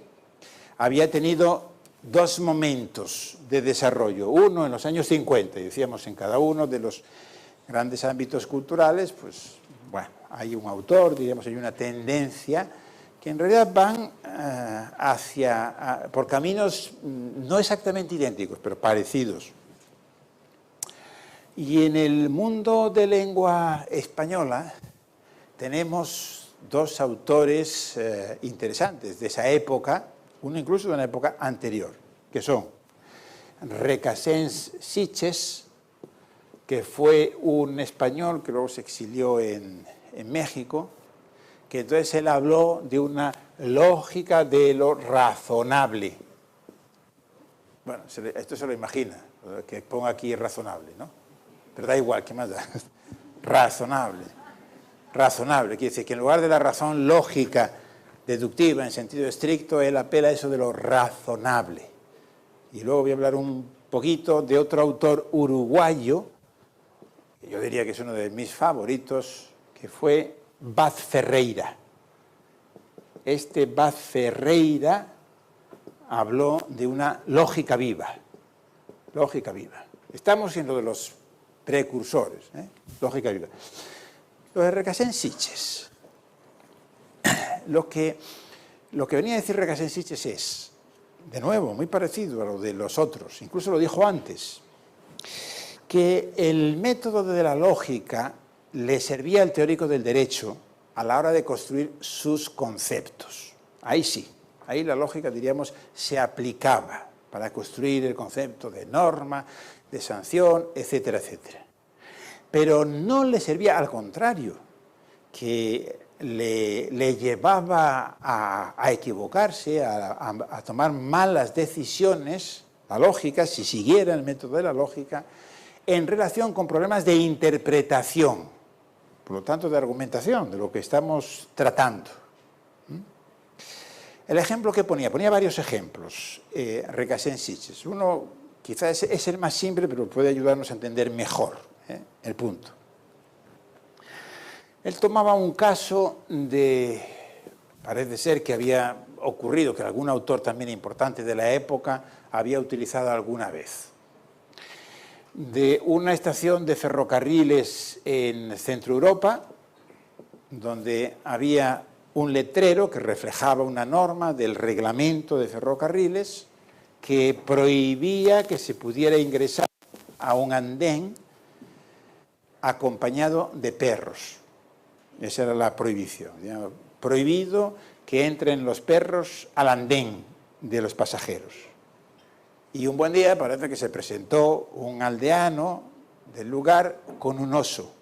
había tenido dos momentos de desarrollo. Uno en los años 50, y decíamos en cada uno de los grandes ámbitos culturales, pues bueno, hay un autor, diríamos, hay una tendencia que en realidad van por caminos no exactamente idénticos, pero parecidos. Y en el mundo de lengua española tenemos dos autores interesantes de esa época, uno incluso de una época anterior, que son Recasens Sitges, que fue un español que luego se exilió en México, que entonces él habló de una lógica de lo razonable. Bueno, esto se lo imagina, que ponga aquí razonable, ¿no? Pero da igual, ¿qué más da? Razonable. Razonable, quiere decir que en lugar de la razón lógica, deductiva, en sentido estricto, él apela a eso de lo razonable. Y luego voy a hablar un poquito de otro autor uruguayo, que yo diría que es uno de mis favoritos, que fue Vaz Ferreira. Este Vaz Ferreira habló de una lógica viva. Lógica viva. Estamos en lo de los precursores, lógica viva. Lo de Recasens Sitges. Lo que venía a decir Recasens Sitges es, de nuevo, muy parecido a lo de los otros, incluso lo dijo antes, que el método de la lógica le servía al teórico del derecho a la hora de construir sus conceptos. Ahí sí, ahí la lógica, diríamos, se aplicaba para construir el concepto de norma, de sanción, etcétera, etcétera. Pero no le servía, al contrario, que le llevaba a equivocarse, a tomar malas decisiones, la lógica, si siguiera el método de la lógica, en relación con problemas de interpretación, por lo tanto de argumentación, de lo que estamos tratando. El ejemplo que ponía varios ejemplos, Recasens Sitges. Uno quizás es el más simple, pero puede ayudarnos a entender mejor el punto. Él tomaba un caso parece ser que había ocurrido, que algún autor también importante de la época había utilizado alguna vez. de una estación de ferrocarriles en Centro Europa, donde había un letrero que reflejaba una norma del reglamento de ferrocarriles que prohibía que se pudiera ingresar a un andén acompañado de perros. Esa era la prohibición. Prohibido que entren los perros al andén de los pasajeros. Y un buen día parece que se presentó un aldeano del lugar con un oso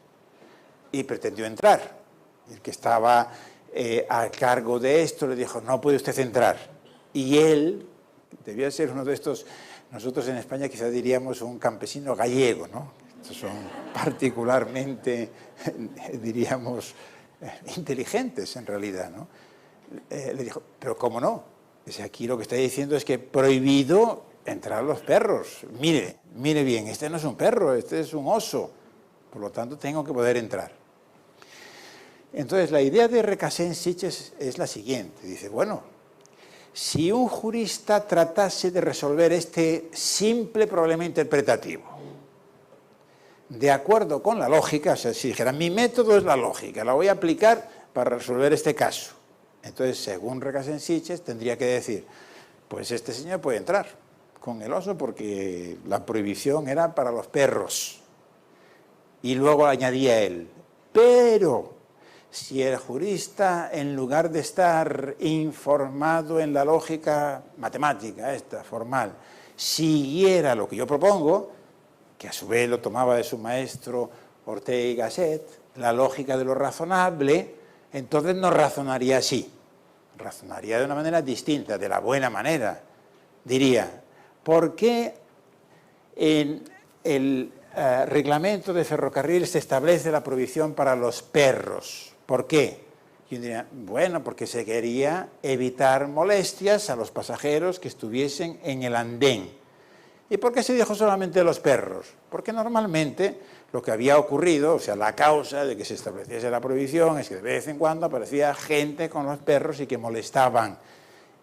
y pretendió entrar. El que estaba a cargo de esto le dijo, no puede usted entrar. Y él, debía ser uno de estos, nosotros en España quizás diríamos un campesino gallego, ¿no? Estos son particularmente, diríamos, inteligentes en realidad, ¿no? Le dijo, pero ¿cómo no? Dice, aquí lo que está diciendo es que prohibido entrar los perros. Mire bien, este no es un perro, este es un oso. Por lo tanto, tengo que poder entrar. Entonces, la idea de Recasens-Sitges es la siguiente. Dice, bueno, si un jurista tratase de resolver este simple problema interpretativo, de acuerdo con la lógica, o sea, si dijera, mi método es la lógica, la voy a aplicar para resolver este caso. Entonces, según Recasens-Sitges, tendría que decir, pues este señor puede entrar con el oso porque la prohibición era para los perros. Y luego añadía él, pero si el jurista, en lugar de estar informado en la lógica matemática, esta, formal, siguiera lo que yo propongo, que a su vez lo tomaba de su maestro Ortega y Gasset, la lógica de lo razonable, entonces no razonaría así, razonaría de una manera distinta, de la buena manera. Diría, ¿por qué en el reglamento de ferrocarril se establece la prohibición para los perros? ¿Por qué? Yo diría, bueno, porque se quería evitar molestias a los pasajeros que estuviesen en el andén. ¿Y por qué se dijo solamente los perros? Porque normalmente lo que había ocurrido, o sea, la causa de que se estableciese la prohibición es que de vez en cuando aparecía gente con los perros y que molestaban.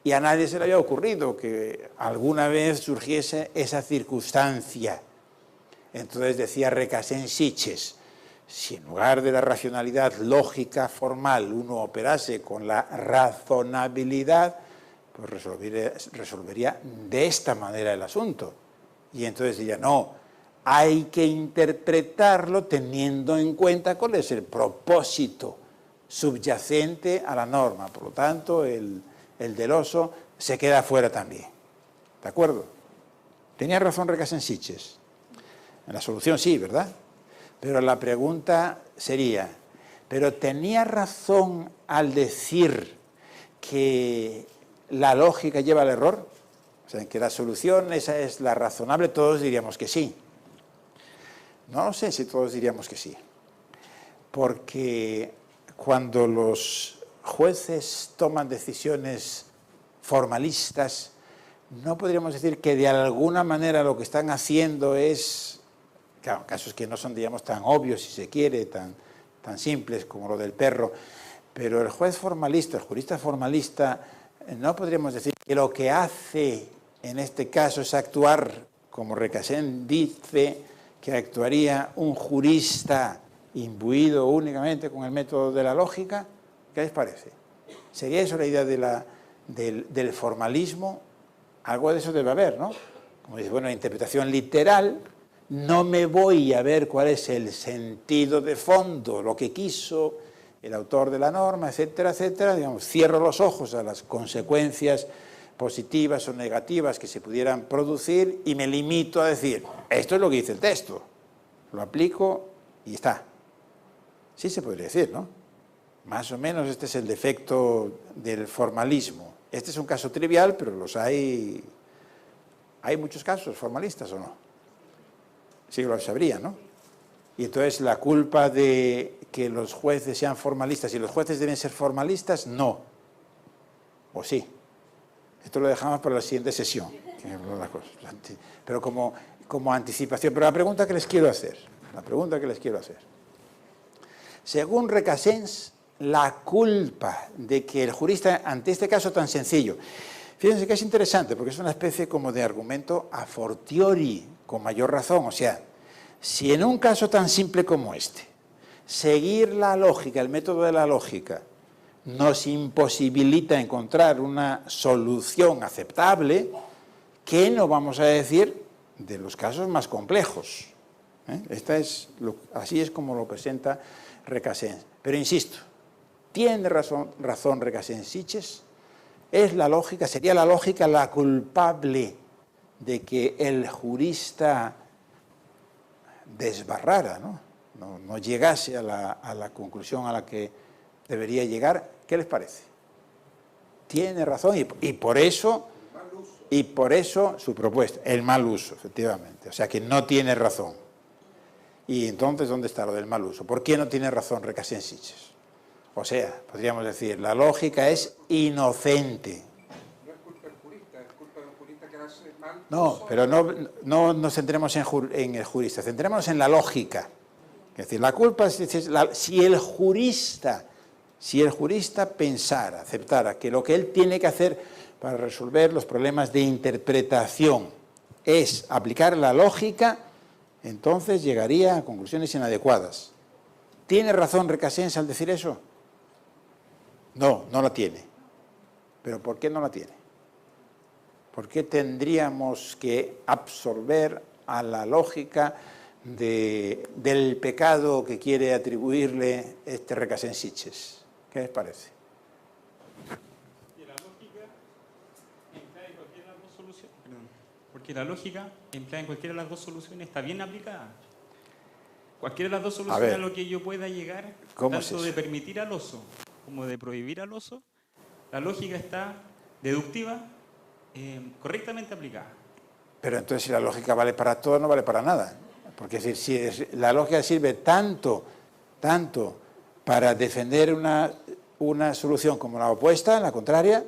Y a nadie se le había ocurrido que alguna vez surgiese esa circunstancia. Entonces decía Recasens-Sitges, si en lugar de la racionalidad lógica formal uno operase con la razonabilidad, pues resolvería de esta manera el asunto. Y entonces diría, no, hay que interpretarlo teniendo en cuenta cuál es el propósito subyacente a la norma. Por lo tanto, el del oso se queda fuera también. ¿De acuerdo? Tenía razón Recasens-Sitges. En la solución sí, ¿verdad? Pero la pregunta sería, ¿pero tenía razón al decir que la lógica lleva al error? O sea, que la solución esa es la razonable, todos diríamos que sí. No lo sé si todos diríamos que sí. Porque cuando los jueces toman decisiones formalistas, no podríamos decir que de alguna manera lo que están haciendo es, claro, casos que no son, digamos, tan obvios, si se quiere, tan simples como lo del perro, pero el juez formalista, el jurista formalista, no podríamos decir que lo que hace en este caso es actuar, como Recasens dice, que actuaría un jurista imbuido únicamente con el método de la lógica. ¿Qué les parece? ¿Sería eso la idea del formalismo? Algo de eso debe haber, ¿no? Como dice, bueno, la interpretación literal, no me voy a ver cuál es el sentido de fondo, lo que quiso el autor de la norma, etcétera, etcétera. Digamos, cierro los ojos a las consecuencias positivas o negativas que se pudieran producir y me limito a decir, esto es lo que dice el texto, lo aplico y está. Sí se podría decir, ¿no? Más o menos este es el defecto del formalismo. Este es un caso trivial, pero los hay muchos casos formalistas, ¿o no? Sí lo sabría, ¿no? Y entonces la culpa de que los jueces sean formalistas y los jueces deben ser formalistas, no. ¿O sí? Esto lo dejamos para la siguiente sesión. Pero como anticipación. Pero la pregunta que les quiero hacer, según Recasens, la culpa de que el jurista, ante este caso tan sencillo, fíjense que es interesante porque es una especie como de argumento a fortiori, con mayor razón, o sea, Si en un caso tan simple como este, seguir la lógica, el método de la lógica, nos imposibilita encontrar una solución aceptable, ¿qué no vamos a decir de los casos más complejos? Así es como lo presenta Recasens. Pero insisto, tiene razón Recasens-Sitges, sería la lógica la culpable de que el jurista desbarrara, no llegase a la conclusión a la que debería llegar. ¿Qué les parece? Tiene razón y por eso su propuesta, el mal uso, efectivamente. O sea que no tiene razón. Y entonces, ¿dónde está lo del mal uso? ¿Por qué no tiene razón Recasens-Sitges? O sea, podríamos decir, la lógica es inocente. No es culpa del jurista, es culpa de un jurista que hace mal. No, pero no nos centremos en el jurista, centrémonos en la lógica. Es decir, la culpa es si el jurista pensara, aceptara que lo que él tiene que hacer para resolver los problemas de interpretación es aplicar la lógica, entonces llegaría a conclusiones inadecuadas. ¿Tiene razón Recasens al decir eso? No, no la tiene. ¿Pero por qué no la tiene? ¿Por qué tendríamos que absorber a la lógica del pecado que quiere atribuirle este Recasens-Sitges? ¿Qué les parece? Porque la lógica empleada en cualquiera de las dos soluciones está bien aplicada. Cualquiera de las dos soluciones a lo que yo pueda llegar, tanto de permitir al oso como de prohibir al oso, la lógica está deductiva, correctamente aplicada. Pero entonces si la lógica vale para todo, no vale para nada. Porque es decir, si la lógica sirve tanto para defender una solución como la opuesta, la contraria,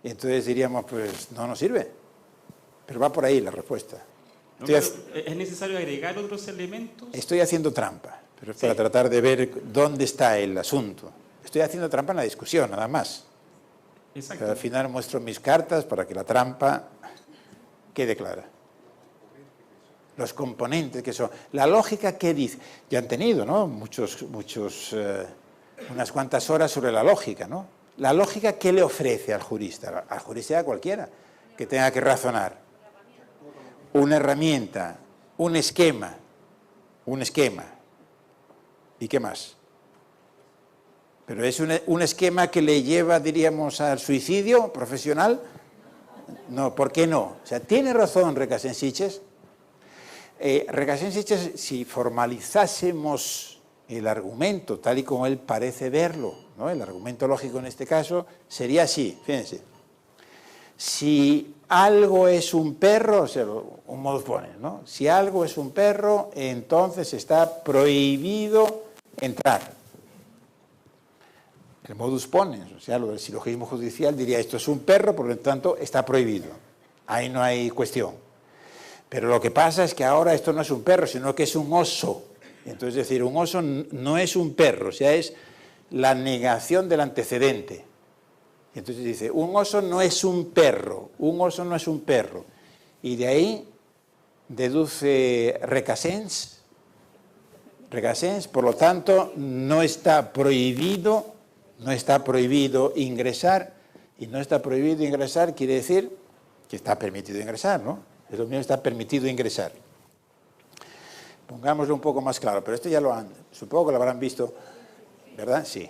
y entonces diríamos, pues no nos sirve. Pero va por ahí la respuesta. ¿Es necesario agregar otros elementos? Estoy haciendo trampa, pero es para tratar de ver dónde está el asunto. Estoy haciendo trampa en la discusión, nada más. Exacto. Pero al final muestro mis cartas para que la trampa quede clara. Los componentes que son. La lógica que dice. Ya han tenido, ¿no? Unas cuantas horas sobre la lógica, ¿no? La lógica, ¿qué le ofrece al jurista? Al jurista a cualquiera que tenga que razonar. Una herramienta, un esquema. ¿Y qué más? Pero es un esquema que le lleva, diríamos, al suicidio profesional. No, ¿por qué no? O sea, tiene razón Recasens-Sitges. Recasens-Sitges, si formalizásemos el argumento tal y como él parece verlo, ¿no? El argumento lógico en este caso sería así, fíjense. Si algo es un perro, o sea, un modus ponens, ¿no? Si algo es un perro, entonces está prohibido entrar. El modus ponens, o sea, lo del silogismo judicial diría esto es un perro, por lo tanto está prohibido. Ahí no hay cuestión. Pero lo que pasa es que ahora esto no es un perro, sino que es un oso. Entonces, es decir, un oso no es un perro, o sea, es la negación del antecedente. Entonces dice, un oso no es un perro, un oso no es un perro. Y de ahí deduce Recasens, por lo tanto, no está prohibido ingresar, y no está prohibido ingresar quiere decir que está permitido ingresar, ¿no? Es lo mismo, está permitido ingresar. Pongámoslo un poco más claro, pero esto ya supongo que lo habrán visto, ¿verdad? Sí.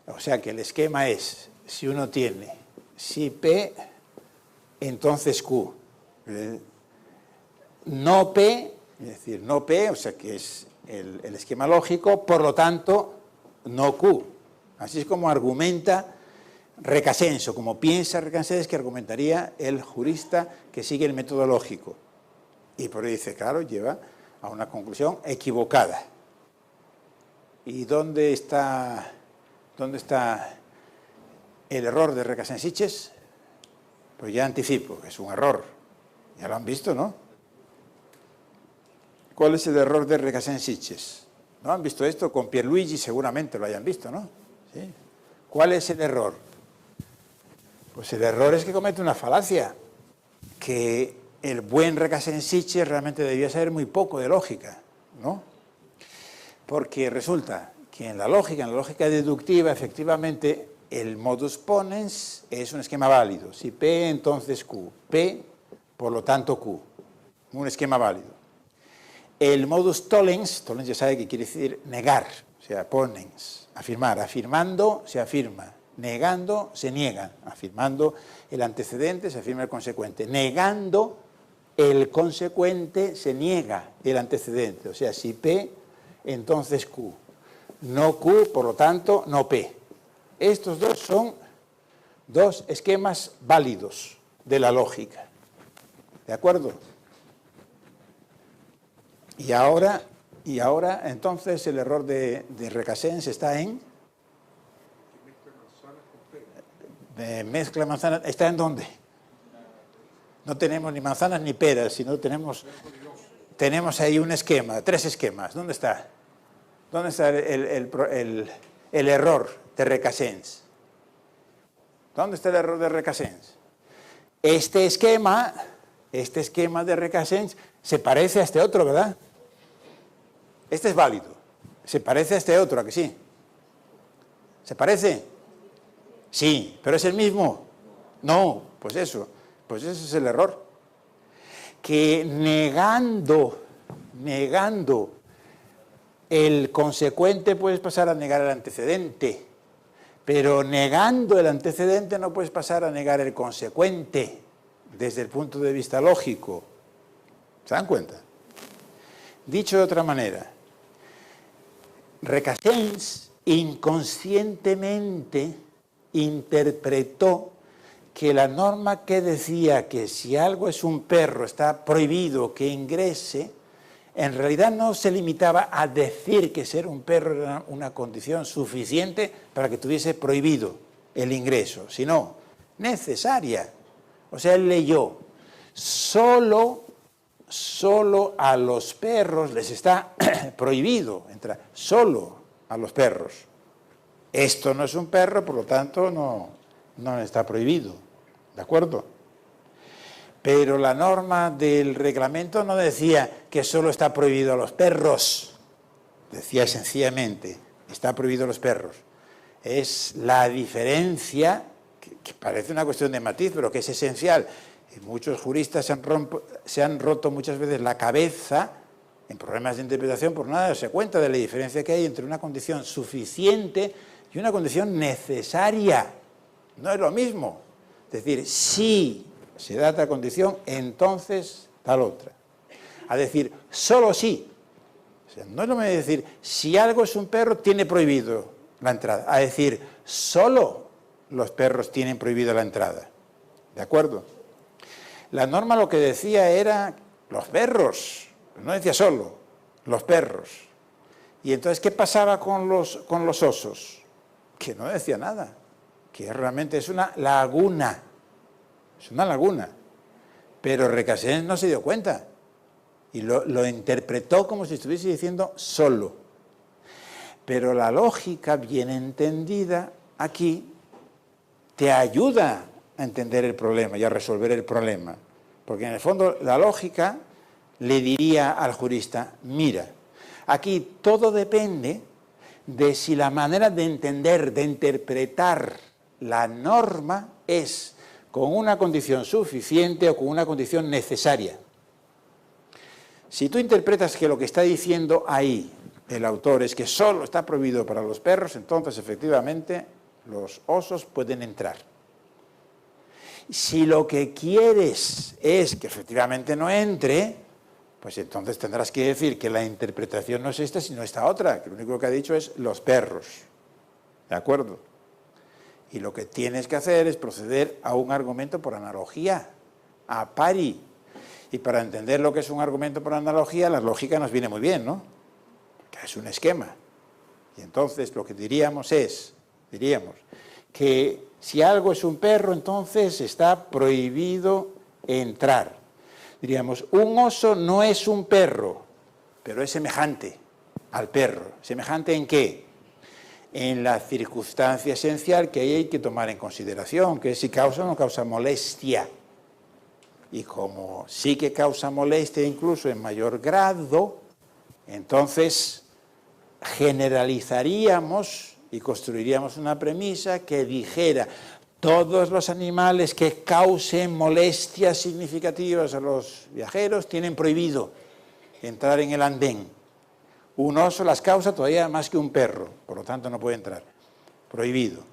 O sea que el esquema es, si uno tiene, si P, entonces Q. No P, es decir, no P, o sea que es el esquema lógico, por lo tanto, no Q. Así es como argumenta Recasens, o como piensa Recasens que argumentaría el jurista que sigue el método lógico. Y por ahí dice, claro, lleva a una conclusión equivocada. ¿Y dónde está el error de Recasens-Sitges? Pues ya anticipo, que es un error. Ya lo han visto, ¿no? ¿Cuál es el error de Recasens-Sitges? ¿No han visto esto? Con Pierluigi seguramente lo hayan visto, ¿no? ¿Sí? ¿Cuál es el error? Pues el error es que comete una falacia, que el buen Recasens-Sitges realmente debía saber muy poco de lógica. ¿no? Porque resulta que en la lógica deductiva, efectivamente, el modus ponens es un esquema válido. Si P, entonces Q. P, por lo tanto Q. Un esquema válido. El modus tollens ya sabe que quiere decir negar, o sea, ponens, afirmar. Afirmando se afirma, negando se niega. Afirmando el antecedente se afirma el consecuente. Negando el consecuente se niega el antecedente. O sea, si P, entonces Q. No Q, por lo tanto, no P. Estos dos son dos esquemas válidos de la lógica. ¿De acuerdo? Y ahora entonces, el error de Recasens está en... Mezcla manzanas. ¿Está en dónde? No tenemos ni manzanas ni peras, sino tenemos ahí un esquema, 3 esquemas. ¿Dónde está? ¿Dónde está el error de Recasens? ¿Dónde está el error de Recasens? Este esquema de Recasens se parece a este otro, ¿verdad? Este es válido. Se parece a este otro, ¿a que sí? ¿Se parece? Sí, pero es el mismo. No, pues ese es el error. Que negando el consecuente puedes pasar a negar el antecedente, pero negando el antecedente no puedes pasar a negar el consecuente desde el punto de vista lógico. ¿Se dan cuenta? Dicho de otra manera, Recasens inconscientemente interpretó que la norma que decía que si algo es un perro está prohibido que ingrese, en realidad no se limitaba a decir que ser un perro era una condición suficiente para que tuviese prohibido el ingreso, sino necesaria. O sea, él leyó, solo a los perros les está prohibido entrar, solo a los perros. Esto no es un perro, por lo tanto no está prohibido, ¿de acuerdo? Pero la norma del reglamento no decía que solo está prohibido a los perros, decía sencillamente, está prohibido a los perros. Es la diferencia, que parece una cuestión de matiz, pero que es esencial. Muchos juristas se han roto muchas veces la cabeza en problemas de interpretación por no darse cuenta de la diferencia que hay entre una condición suficiente y una condición necesaria. No es lo mismo. Es decir, si se da tal condición, entonces tal otra. A decir, solo sí. O sea, no es lo mismo decir, si algo es un perro, tiene prohibido la entrada. A decir, solo los perros tienen prohibida la entrada. ¿De acuerdo? La norma lo que decía era los perros, no decía solo, los perros. Y entonces, ¿qué pasaba con los osos? Que no decía nada, que realmente es una laguna. Es una laguna. Pero Recasens no se dio cuenta y lo interpretó como si estuviese diciendo solo. Pero la lógica bien entendida aquí te ayuda a entender el problema y a resolver el problema. Porque en el fondo la lógica le diría al jurista, mira, aquí todo depende de si la manera de entender, de interpretar la norma es con una condición suficiente o con una condición necesaria. Si tú interpretas que lo que está diciendo ahí el autor es que solo está prohibido para los perros, entonces efectivamente los osos pueden entrar. Si lo que quieres es que efectivamente no entre, pues entonces tendrás que decir que la interpretación no es esta, sino esta otra, que lo único que ha dicho es los perros. ¿De acuerdo? Y lo que tienes que hacer es proceder a un argumento por analogía, a pari. Y para entender lo que es un argumento por analogía, la lógica nos viene muy bien, ¿no? Que es un esquema. Y entonces lo que diríamos que si algo es un perro, entonces está prohibido entrar. Diríamos, un oso no es un perro, pero es semejante al perro. ¿Semejante en qué? En la circunstancia esencial que ahí hay que tomar en consideración, que es si causa o no causa molestia. Y como sí que causa molestia incluso en mayor grado, Entonces, generalizaríamos y construiríamos una premisa que dijera: todos los animales que causen molestias significativas a los viajeros tienen prohibido entrar en el andén. Un oso las causa todavía más que un perro, por lo tanto no puede entrar. Prohibido.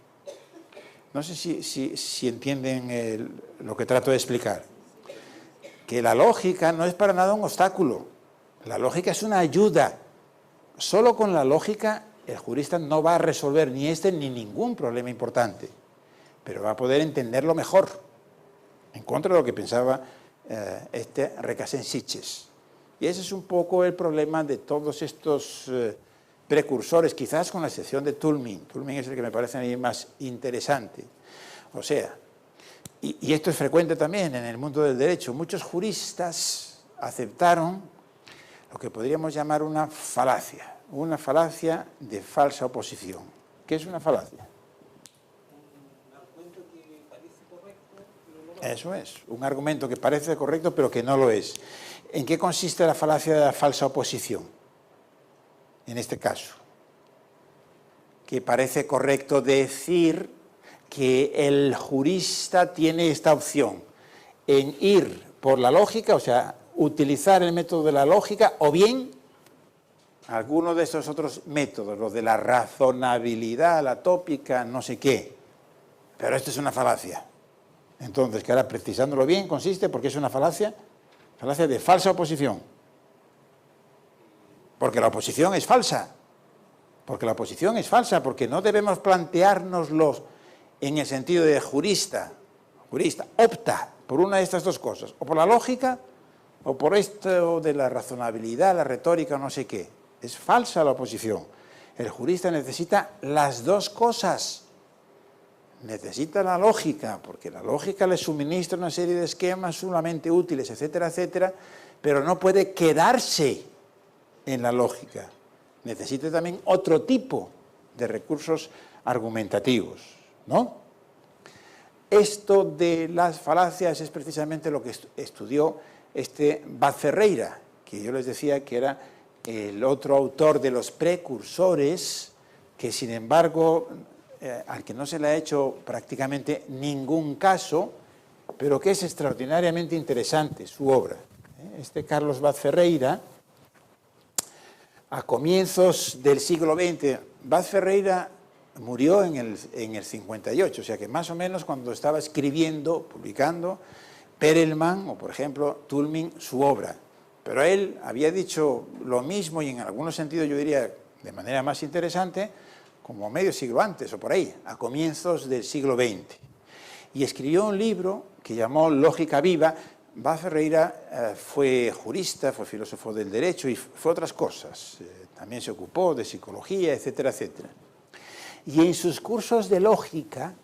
No sé si entienden lo que trato de explicar. Que la lógica no es para nada un obstáculo. La lógica es una ayuda. Solo con la lógica el jurista no va a resolver ni este ni ningún problema importante, pero va a poder entenderlo mejor, en contra de lo que pensaba Recasens Sitges. Y ese es un poco el problema de todos estos precursores, quizás con la excepción de Toulmin. Toulmin es el que me parece a mí más interesante. O sea, y esto es frecuente también en el mundo del derecho, muchos juristas aceptaron lo que podríamos llamar una falacia de falsa oposición. ¿Qué es una falacia? Un argumento que parece correcto, pero no lo es. Eso es, un argumento que parece correcto pero que no lo es. ¿En qué consiste la falacia de la falsa oposición? En este caso, que parece correcto decir que el jurista tiene esta opción en ir por la lógica, o sea, utilizar el método de la lógica, o bien alguno de estos otros métodos, los de la razonabilidad, la tópica, no sé qué. Pero esto es una falacia. Entonces, que ahora precisándolo bien, consiste, porque es una falacia de falsa oposición. Porque la oposición es falsa. Porque no debemos planteárnoslo en el sentido de jurista opta por una de estas dos cosas, o por la lógica, o por esto de la razonabilidad, la retórica, no sé qué. Es falsa la oposición. El jurista necesita las dos cosas. Necesita la lógica, porque la lógica le suministra una serie de esquemas sumamente útiles, etcétera, etcétera, pero no puede quedarse en la lógica. Necesita también otro tipo de recursos argumentativos, ¿no? Esto de las falacias es precisamente lo que estudió Vaz Ferreira, que yo les decía que era el otro autor de los precursores, que sin embargo, al que no se le ha hecho prácticamente ningún caso, pero que es extraordinariamente interesante su obra. Carlos Vaz Ferreira, a comienzos del siglo XX, Vaz Ferreira murió en el 58, o sea que más o menos cuando estaba escribiendo, publicando, Perelman o, por ejemplo, Toulmin, su obra. Pero él había dicho lo mismo y en algunos sentidos yo diría de manera más interesante como medio siglo antes o por ahí, a comienzos del siglo XX. Y escribió un libro que llamó Lógica Viva. Vaz Ferreira fue jurista, fue filósofo del derecho y fue otras cosas. También se ocupó de psicología, etcétera, etcétera. Y en sus cursos de lógica,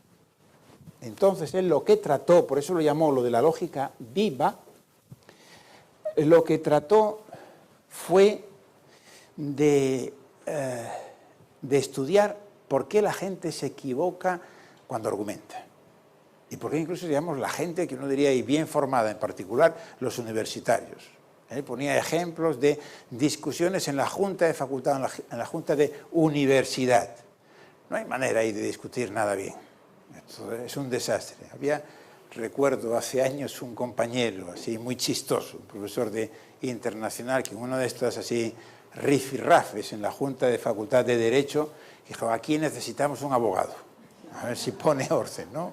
entonces él lo que trató, por eso lo llamó lo de la lógica viva, lo que trató fue de estudiar por qué la gente se equivoca cuando argumenta. Y por qué incluso, digamos, la gente que uno diría y bien formada, en particular los universitarios. Él ponía ejemplos de discusiones en la junta de facultad, en la junta de universidad. No hay manera ahí de discutir nada bien. Esto es un desastre. Recuerdo hace años un compañero así muy chistoso, un profesor de internacional, que en uno de estos así rifirrafes en la Junta de Facultad de Derecho, dijo: aquí necesitamos un abogado, a ver si pone orden, ¿no?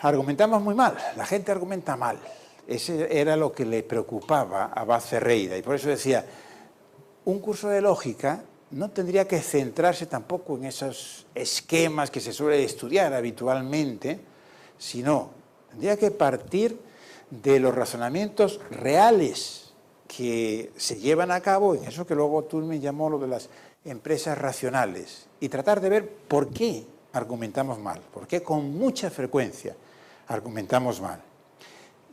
Argumentamos muy mal, la gente argumenta mal. Ese era lo que le preocupaba a Vaz Ferreira, y por eso decía, un curso de lógica no tendría que centrarse tampoco en esos esquemas que se suele estudiar habitualmente, sino tendría que partir de los razonamientos reales que se llevan a cabo en eso que luego Toulmin llamó lo de las empresas racionales, y tratar de ver por qué argumentamos mal, por qué con mucha frecuencia argumentamos mal.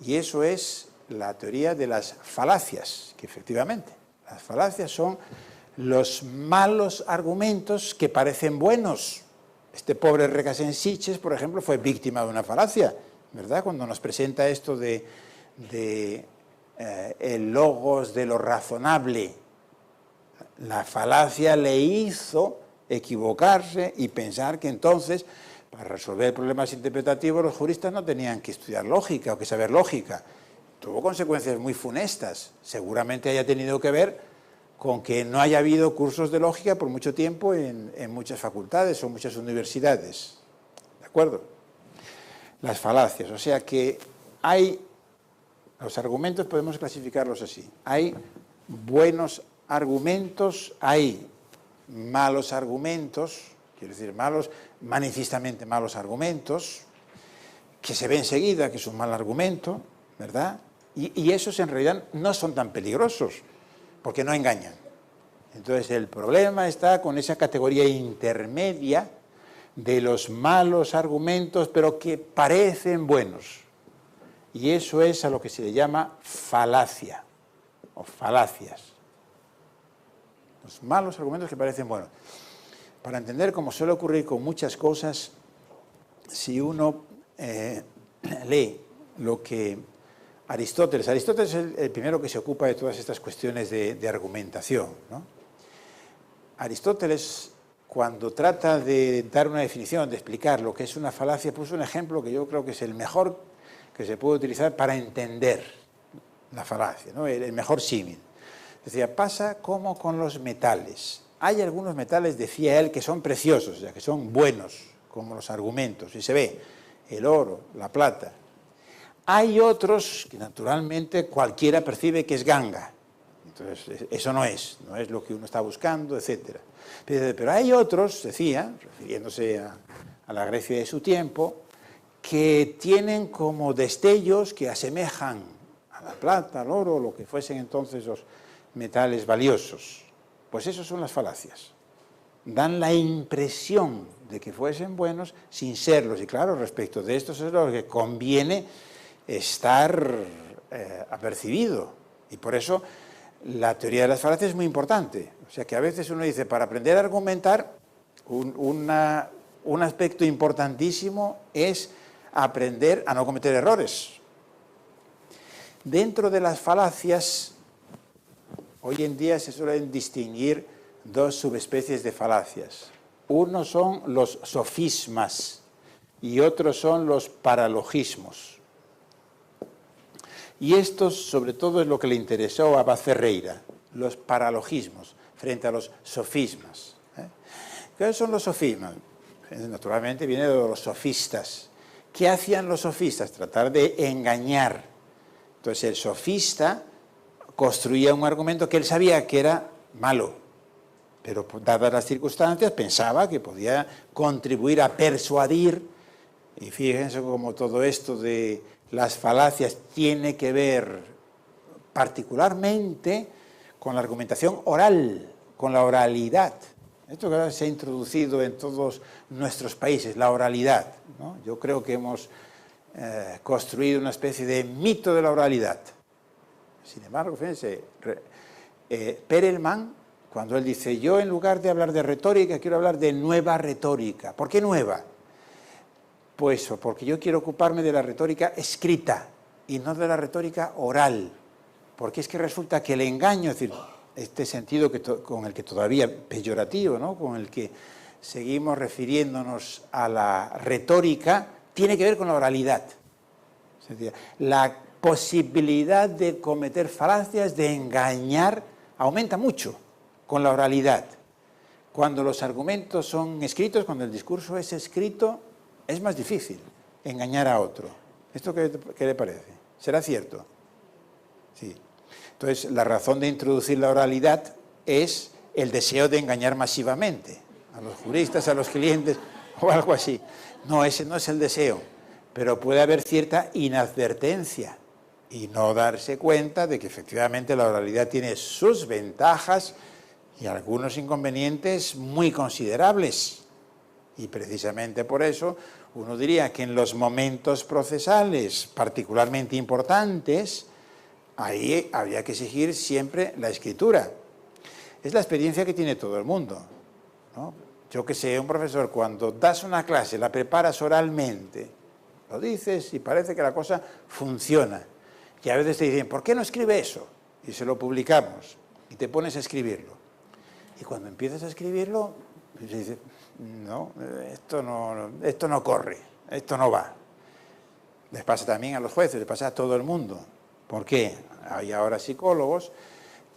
Y eso es la teoría de las falacias, que efectivamente las falacias son los malos argumentos que parecen buenos. Este pobre Recasens Sitges, por ejemplo, fue víctima de una falacia, ¿verdad? Cuando nos presenta esto de el logos de lo razonable, La falacia le hizo equivocarse y pensar que entonces, para resolver problemas interpretativos, los juristas no tenían que estudiar lógica o que saber lógica. Tuvo consecuencias muy funestas. Seguramente haya tenido que ver con que no haya habido cursos de lógica por mucho tiempo en muchas facultades o muchas universidades. ¿De acuerdo? Las falacias. O sea que hay, los argumentos podemos clasificarlos así. Hay buenos argumentos, hay malos argumentos, quiero decir, manifiestamente malos argumentos, que se ve enseguida que es un mal argumento, ¿verdad? Y esos en realidad no son tan peligrosos, porque no engañan. Entonces el problema está con esa categoría intermedia de los malos argumentos, pero que parecen buenos. Y eso es a lo que se le llama falacia, o falacias. Los malos argumentos que parecen buenos. Para entender, como suele ocurrir con muchas cosas, si uno lee lo que Aristóteles es el primero que se ocupa de todas estas cuestiones de argumentación, ¿no? Aristóteles, cuando trata de dar una definición, de explicar lo que es una falacia, puso un ejemplo que yo creo que es el mejor que se puede utilizar para entender la falacia, ¿no? El mejor símil. Decía, pasa como con los metales. Hay algunos metales, decía él, que son preciosos, o sea, que son buenos, como los argumentos, y se ve el oro, la plata. Hay otros que naturalmente cualquiera percibe que es ganga. Entonces, eso no es lo que uno está buscando, etc. Pero hay otros, decía, refiriéndose a la Grecia de su tiempo, que tienen como destellos que asemejan a la plata, al oro, lo que fuesen entonces los metales valiosos. Pues esos son las falacias. Dan la impresión de que fuesen buenos sin serlos. Y claro, respecto de estos es lo que conviene estar apercibido. Y por eso la teoría de las falacias es muy importante. O sea que a veces uno dice, para aprender a argumentar, un aspecto importantísimo es aprender a no cometer errores. Dentro de las falacias, hoy en día se suelen distinguir dos subespecies de falacias. Uno son los sofismas y otros son los paralogismos. Y estos, sobre todo, es lo que le interesó a Abad Ferreira, los paralogismos frente a los sofismas. ¿Qué son los sofismas? Naturalmente viene de los sofistas. ¿Qué hacían los sofistas? Tratar de engañar. Entonces el sofista construía un argumento que él sabía que era malo, pero dadas las circunstancias pensaba que podía contribuir a persuadir. Y fíjense cómo todo esto de las falacias tiene que ver particularmente con la argumentación oral, con la oralidad. Esto que se ha introducido en todos nuestros países, la oralidad, ¿no? Yo creo que hemos construido una especie de mito de la oralidad. Sin embargo, fíjense, Perelman, cuando él dice, yo en lugar de hablar de retórica, quiero hablar de nueva retórica. ¿Por qué nueva? Pues porque yo quiero ocuparme de la retórica escrita y no de la retórica oral. Porque es que resulta que el engaño, es decir, este sentido con el que todavía peyorativo, ¿no?, con el que seguimos refiriéndonos a la retórica, tiene que ver con la oralidad. Es decir, la posibilidad de cometer falacias, de engañar, aumenta mucho con la oralidad. Cuando los argumentos son escritos, cuando el discurso es escrito, es más difícil engañar a otro. ¿Esto qué le parece? ¿Será cierto? Sí. Entonces, la razón de introducir la oralidad es el deseo de engañar masivamente a los juristas, a los clientes o algo así. No, ese no es el deseo, pero puede haber cierta inadvertencia y no darse cuenta de que efectivamente la oralidad tiene sus ventajas y algunos inconvenientes muy considerables. Y precisamente por eso uno diría que en los momentos procesales particularmente importantes, ahí habría que exigir siempre la escritura. Es la experiencia que tiene todo el mundo, ¿no? Yo que sé, un profesor, cuando das una clase, la preparas oralmente, lo dices y parece que la cosa funciona. Y a veces te dicen, ¿por qué no escribe eso? Y se lo publicamos y te pones a escribirlo. Y cuando empiezas a escribirlo, dices, no, esto no corre, esto no va. Les pasa también a los jueces, les pasa a todo el mundo. ¿Por qué? Hay ahora psicólogos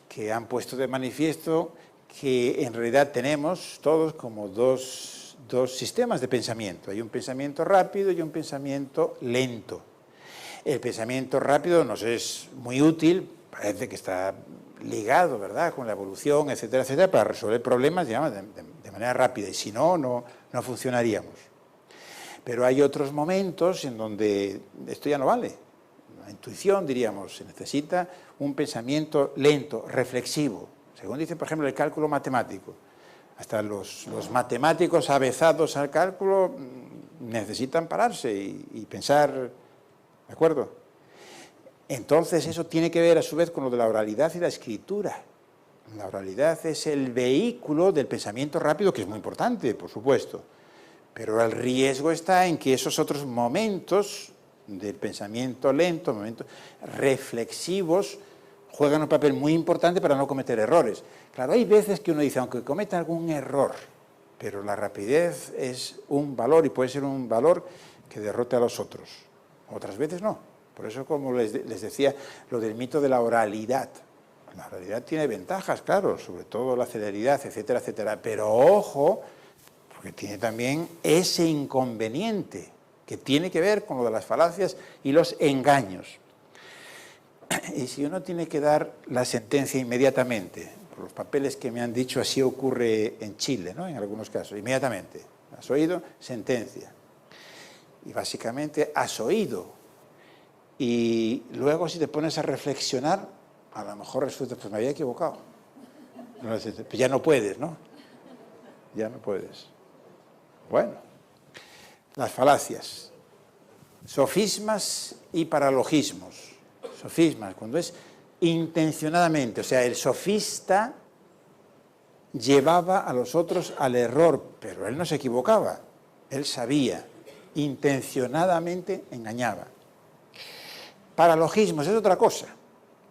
que han puesto de manifiesto que en realidad tenemos todos como dos sistemas de pensamiento. Hay un pensamiento rápido y un pensamiento lento. El pensamiento rápido nos es muy útil, parece que está ligado, ¿verdad?, con la evolución, etcétera, etcétera, para resolver problemas, digamos, de manera rápida, y si no, no funcionaríamos. Pero hay otros momentos en donde esto ya no vale. La intuición, diríamos, se necesita un pensamiento lento, reflexivo. Según dice, por ejemplo, el cálculo matemático. Hasta los matemáticos avezados al cálculo necesitan pararse y pensar, ¿de acuerdo? Entonces eso tiene que ver a su vez con lo de la oralidad y la escritura. La oralidad es el vehículo del pensamiento rápido, que es muy importante, por supuesto. Pero el riesgo está en que esos otros momentos del pensamiento lento, momentos reflexivos, juegan un papel muy importante para no cometer errores. Claro, hay veces que uno dice, aunque cometa algún error, pero la rapidez es un valor y puede ser un valor que derrote a los otros. Otras veces no. Por eso, como les decía, lo del mito de la oralidad. La oralidad tiene ventajas, claro, sobre todo la celeridad, etcétera, etcétera. Pero ojo, porque tiene también ese inconveniente que tiene que ver con lo de las falacias y los engaños. Y si uno tiene que dar la sentencia inmediatamente, por los papeles que me han dicho, así ocurre en Chile, ¿no?, en algunos casos, inmediatamente. Has oído, sentencia. Y básicamente has oído. Y luego si te pones a reflexionar, a lo mejor resulta, pues me había equivocado. Pues ya no puedes, ¿no? Ya no puedes. Bueno, las falacias, sofismas y paralogismos. Sofismas, cuando es intencionadamente, o sea, el sofista llevaba a los otros al error, pero él no se equivocaba, él sabía, intencionadamente engañaba. Paralogismos es otra cosa.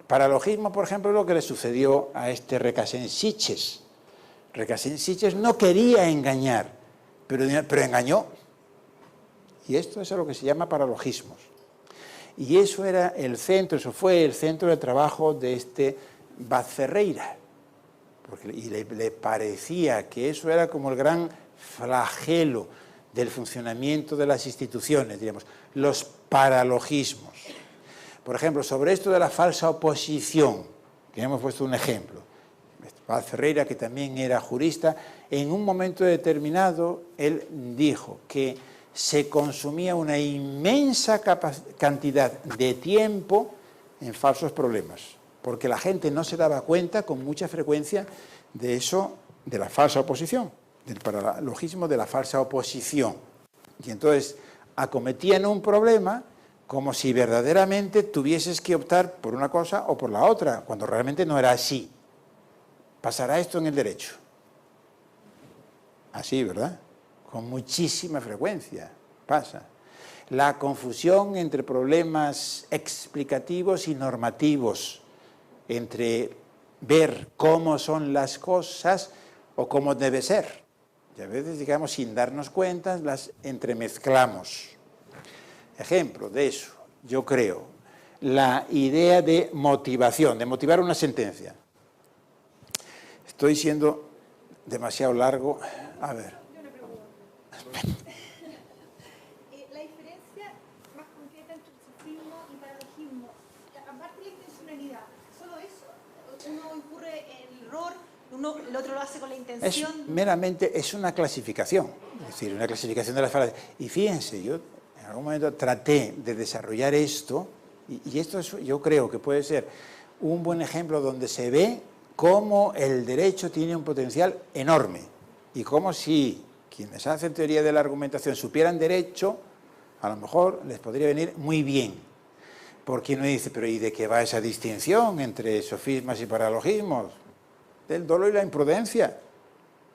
Paralogismo, por ejemplo, es lo que le sucedió a este Recasens Sitges. Recasens Sitges no quería engañar, pero engañó. Y esto es lo que se llama paralogismos. Y eso era el centro, eso fue el centro de trabajo de este Vaz Ferreira. Y le parecía que eso era como el gran flagelo del funcionamiento de las instituciones, diríamos, los paralogismos. Por ejemplo, sobre esto de la falsa oposición, que hemos puesto un ejemplo. Vaz Ferreira, que también era jurista, en un momento determinado, él dijo que se consumía una inmensa cantidad de tiempo en falsos problemas, porque la gente no se daba cuenta con mucha frecuencia de eso, de la falsa oposición, del paralogismo de la falsa oposición. Y entonces acometían un problema como si verdaderamente tuvieses que optar por una cosa o por la otra, cuando realmente no era así. Pasará esto en el derecho. Así, ¿verdad? Con muchísima frecuencia pasa. La confusión entre problemas explicativos y normativos, entre ver cómo son las cosas o cómo debe ser. Y a veces, digamos, sin darnos cuenta, las entremezclamos. Ejemplo de eso, yo creo, la idea de motivación, de motivar una sentencia. Estoy siendo demasiado largo. A ver. La diferencia más concreta entre el sofismo y paralogismo, aparte de la intencionalidad, ¿solo eso? ¿Uno incurre en error, el otro lo hace con la intención? Meramente es una clasificación, es decir, una clasificación de las falacias. Y fíjense, yo en algún momento traté de desarrollar esto, y esto yo creo que puede ser un buen ejemplo donde se ve cómo el derecho tiene un potencial enorme, y cómo si quienes hacen teoría de la argumentación supieran derecho, a lo mejor les podría venir muy bien. Porque uno dice, pero ¿y de qué va esa distinción entre sofismas y paralogismos? Del dolo y la imprudencia,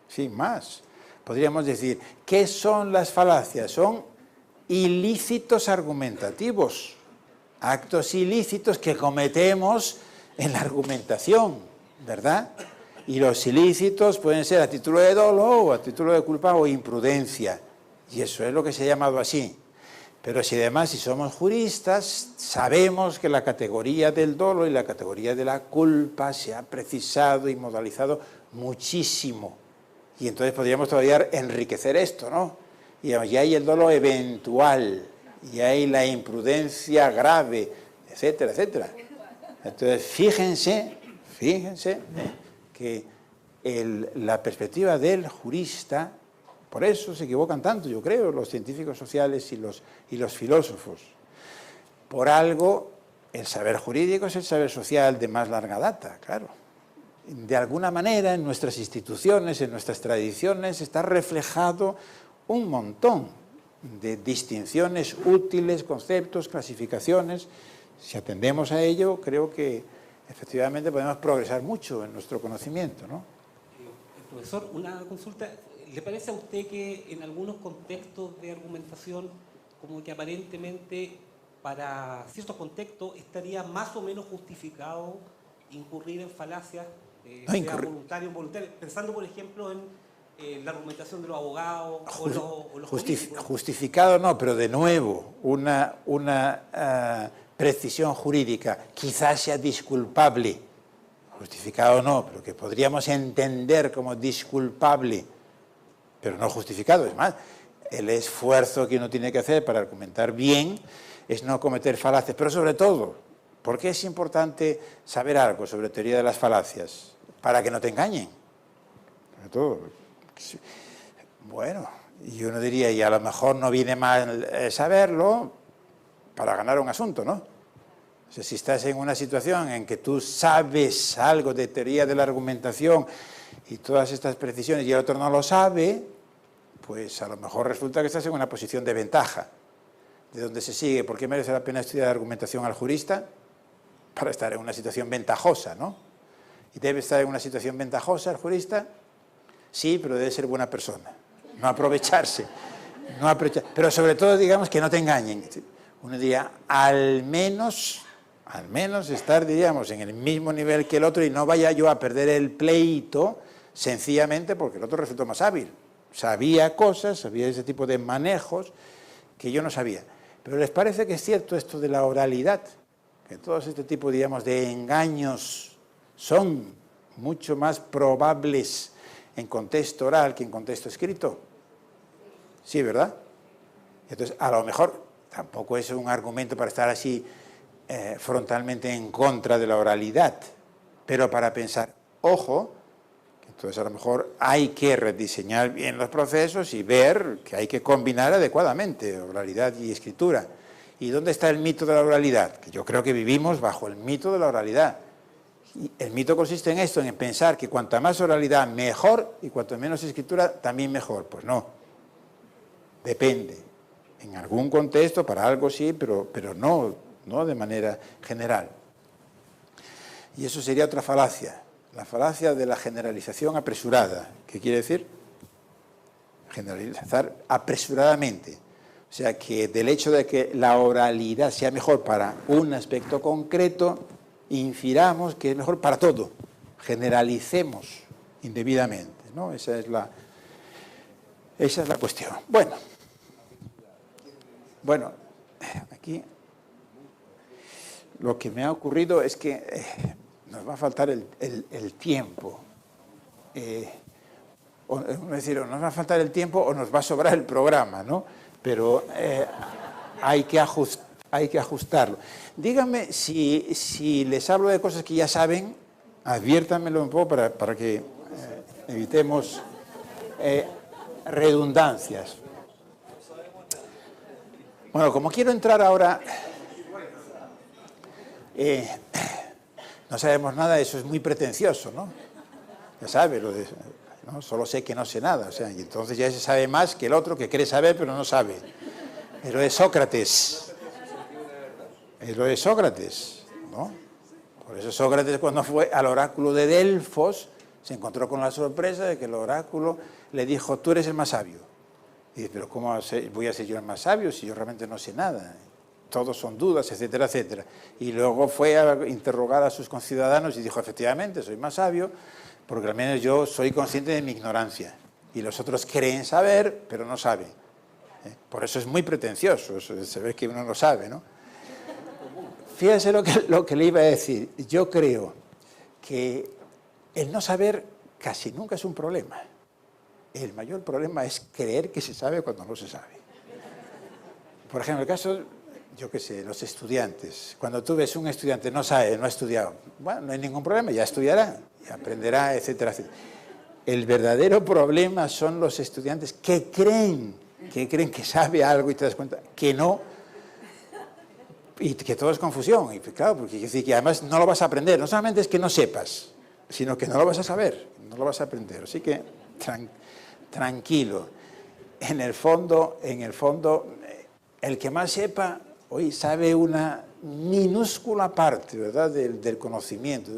sin más. Podríamos decir, ¿qué son las falacias? Son ilícitos argumentativos, actos ilícitos que cometemos en la argumentación, ¿verdad? Y los ilícitos pueden ser a título de dolo o a título de culpa o imprudencia. Y eso es lo que se ha llamado así. Pero si además, si somos juristas, sabemos que la categoría del dolo y la categoría de la culpa se ha precisado y modalizado muchísimo. Y entonces podríamos todavía enriquecer esto, ¿no? Y hay el dolo eventual, y hay la imprudencia grave, etcétera, etcétera. Entonces, fíjense que la perspectiva del jurista, por eso se equivocan tanto, yo creo, los científicos sociales y los filósofos. Por algo, el saber jurídico es el saber social de más larga data, claro. De alguna manera, en nuestras instituciones, en nuestras tradiciones, está reflejado un montón de distinciones útiles, conceptos, clasificaciones. Si atendemos a ello, creo que efectivamente podemos progresar mucho en nuestro conocimiento, ¿no? Profesor, una consulta. ¿Le parece a usted que en algunos contextos de argumentación, como que aparentemente para ciertos contextos estaría más o menos justificado incurrir en falacias, sea voluntario o involuntario? Pensando, por ejemplo, en la argumentación de los abogados o los políticos. Justificado no, pero de nuevo, una precisión jurídica quizás sea disculpable. Justificado no, pero que podríamos entender como disculpable, pero no justificado. Es más, el esfuerzo que uno tiene que hacer para argumentar bien es no cometer falacias, pero sobre todo, ¿por qué es importante saber algo sobre teoría de las falacias? Para que no te engañen. Sobre todo. Bueno, y uno diría, y a lo mejor no viene mal saberlo para ganar un asunto, ¿no? O sea, si estás en una situación en que tú sabes algo de teoría de la argumentación y todas estas precisiones y el otro no lo sabe, pues a lo mejor resulta que estás en una posición de ventaja. ¿De dónde se sigue? ¿Por qué merece la pena estudiar argumentación al jurista? Para estar en una situación ventajosa, ¿no? ¿Y debe estar en una situación ventajosa el jurista? Sí, pero debe ser buena persona. No aprovecharse. Pero sobre todo, digamos, que no te engañen. Uno diría, al menos estar, diríamos, en el mismo nivel que el otro y no vaya yo a perder el pleito sencillamente porque el otro resultó más hábil. Sabía cosas, sabía ese tipo de manejos que yo no sabía. Pero ¿les parece que es cierto esto de la oralidad? Que todos este tipo, digamos, de engaños son mucho más probables en contexto oral que en contexto escrito. Sí, ¿verdad? Entonces, a lo mejor tampoco es un argumento para estar así frontalmente en contra de la oralidad, pero para pensar, ojo, que entonces a lo mejor hay que rediseñar bien los procesos y ver que hay que combinar adecuadamente oralidad y escritura. ¿Y dónde está el mito de la oralidad? Que yo creo que vivimos bajo el mito de la oralidad. Y el mito consiste en esto, en pensar que cuanta más oralidad mejor y cuanto menos escritura también mejor. Pues no, depende. En algún contexto, para algo sí, pero no de manera general. Y eso sería otra falacia, la falacia de la generalización apresurada. ¿Qué quiere decir? Generalizar apresuradamente. O sea, que del hecho de que la oralidad sea mejor para un aspecto concreto, infiramos que es mejor para todo. Generalicemos indebidamente, ¿no? Esa es la cuestión. Bueno, aquí lo que me ha ocurrido es que nos va a faltar el tiempo. Es decir, o nos va a faltar el tiempo o nos va a sobrar el programa, ¿no? Pero hay que ajustarlo. Díganme si les hablo de cosas que ya saben, adviértanmelo un poco para que evitemos redundancias. Bueno, como quiero entrar ahora, no sabemos nada, eso es muy pretencioso, ¿no? Ya sabe, ¿no? Solo sé que no sé nada, o sea, y entonces ya se sabe más que el otro que cree saber pero no sabe. Es lo de Sócrates. Es lo de Sócrates, ¿no? Por eso Sócrates, cuando fue al oráculo de Delfos, se encontró con la sorpresa de que el oráculo le dijo, tú eres el más sabio. Y dice, pero ¿cómo voy a ser yo el más sabio si yo realmente no sé nada? Todos son dudas, etcétera, etcétera. Y luego fue a interrogar a sus conciudadanos y dijo, efectivamente, soy más sabio, porque al menos yo soy consciente de mi ignorancia y los otros creen saber, pero no saben. Por eso es muy pretencioso, eso de saber que uno no sabe, ¿no? Fíjese lo que le iba a decir. Yo creo que el no saber casi nunca es un problema. El mayor problema es creer que se sabe cuando no se sabe. Por ejemplo, el caso, yo qué sé, los estudiantes. Cuando tú ves un estudiante no sabe, no ha estudiado, bueno, no hay ningún problema, ya estudiará, ya aprenderá, etcétera, etcétera. El verdadero problema son los estudiantes que creen que sabe algo y te das cuenta que no, y que todo es confusión. Y claro, porque decir que además no lo vas a aprender, no solamente es que no sepas, sino que no lo vas a saber, no lo vas a aprender. Así que tranquilo. En el fondo, el que más sepa, hoy sabe una minúscula parte, ¿verdad?, del conocimiento.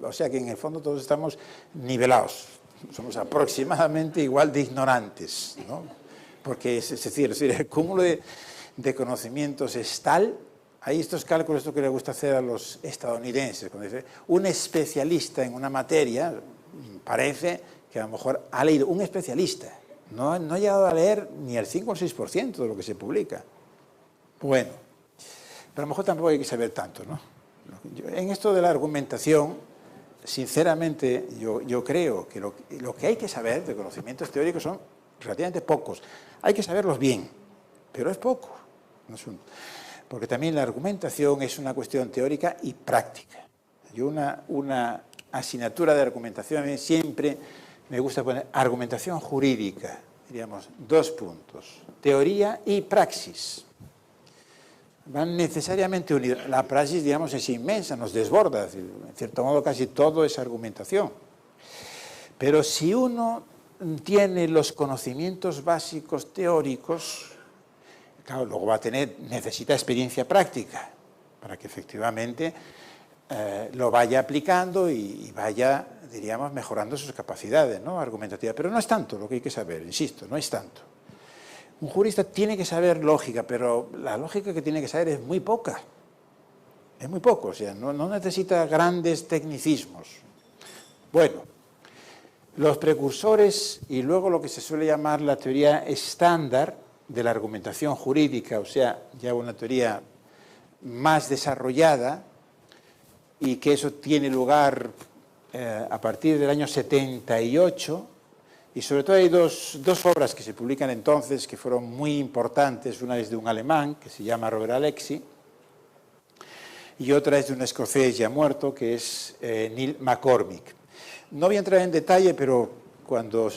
O sea que en el fondo todos estamos nivelados. Somos aproximadamente igual de ignorantes, ¿no? Porque es decir, el cúmulo de conocimientos es tal. Hay estos cálculos, esto que le gusta hacer a los estadounidenses, cuando dice un especialista en una materia, parece que a lo mejor ha leído, un especialista, no ha llegado a leer ni el 5 o el 6% de lo que se publica. Bueno, pero a lo mejor tampoco hay que saber tanto, ¿no? En esto de la argumentación, sinceramente, yo creo que lo que hay que saber de conocimientos teóricos son relativamente pocos. Hay que saberlos bien, pero es poco. Porque también la argumentación es una cuestión teórica y práctica. Yo una asignatura de argumentación, a mí siempre me gusta poner argumentación jurídica, diríamos, 2 puntos, teoría y praxis. Van necesariamente unidos. La praxis, digamos, es inmensa, nos desborda, es decir, en cierto modo casi todo es argumentación. Pero si uno tiene los conocimientos básicos teóricos, claro, luego necesita experiencia práctica para que efectivamente lo vaya aplicando y vaya, diríamos, mejorando sus capacidades, ¿no?, argumentativas. Pero no es tanto lo que hay que saber, insisto, no es tanto. Un jurista tiene que saber lógica, pero la lógica que tiene que saber es muy poca. Es muy poco, o sea, no necesita grandes tecnicismos. Bueno, los precursores y luego lo que se suele llamar la teoría estándar de la argumentación jurídica, o sea, ya una teoría más desarrollada, y que eso tiene lugar a partir del año 78, y sobre todo hay dos obras que se publican entonces que fueron muy importantes. Una es de un alemán que se llama Robert Alexy y otra es de un escocés ya muerto que es Neil McCormick. No voy a entrar en detalle, pero cuando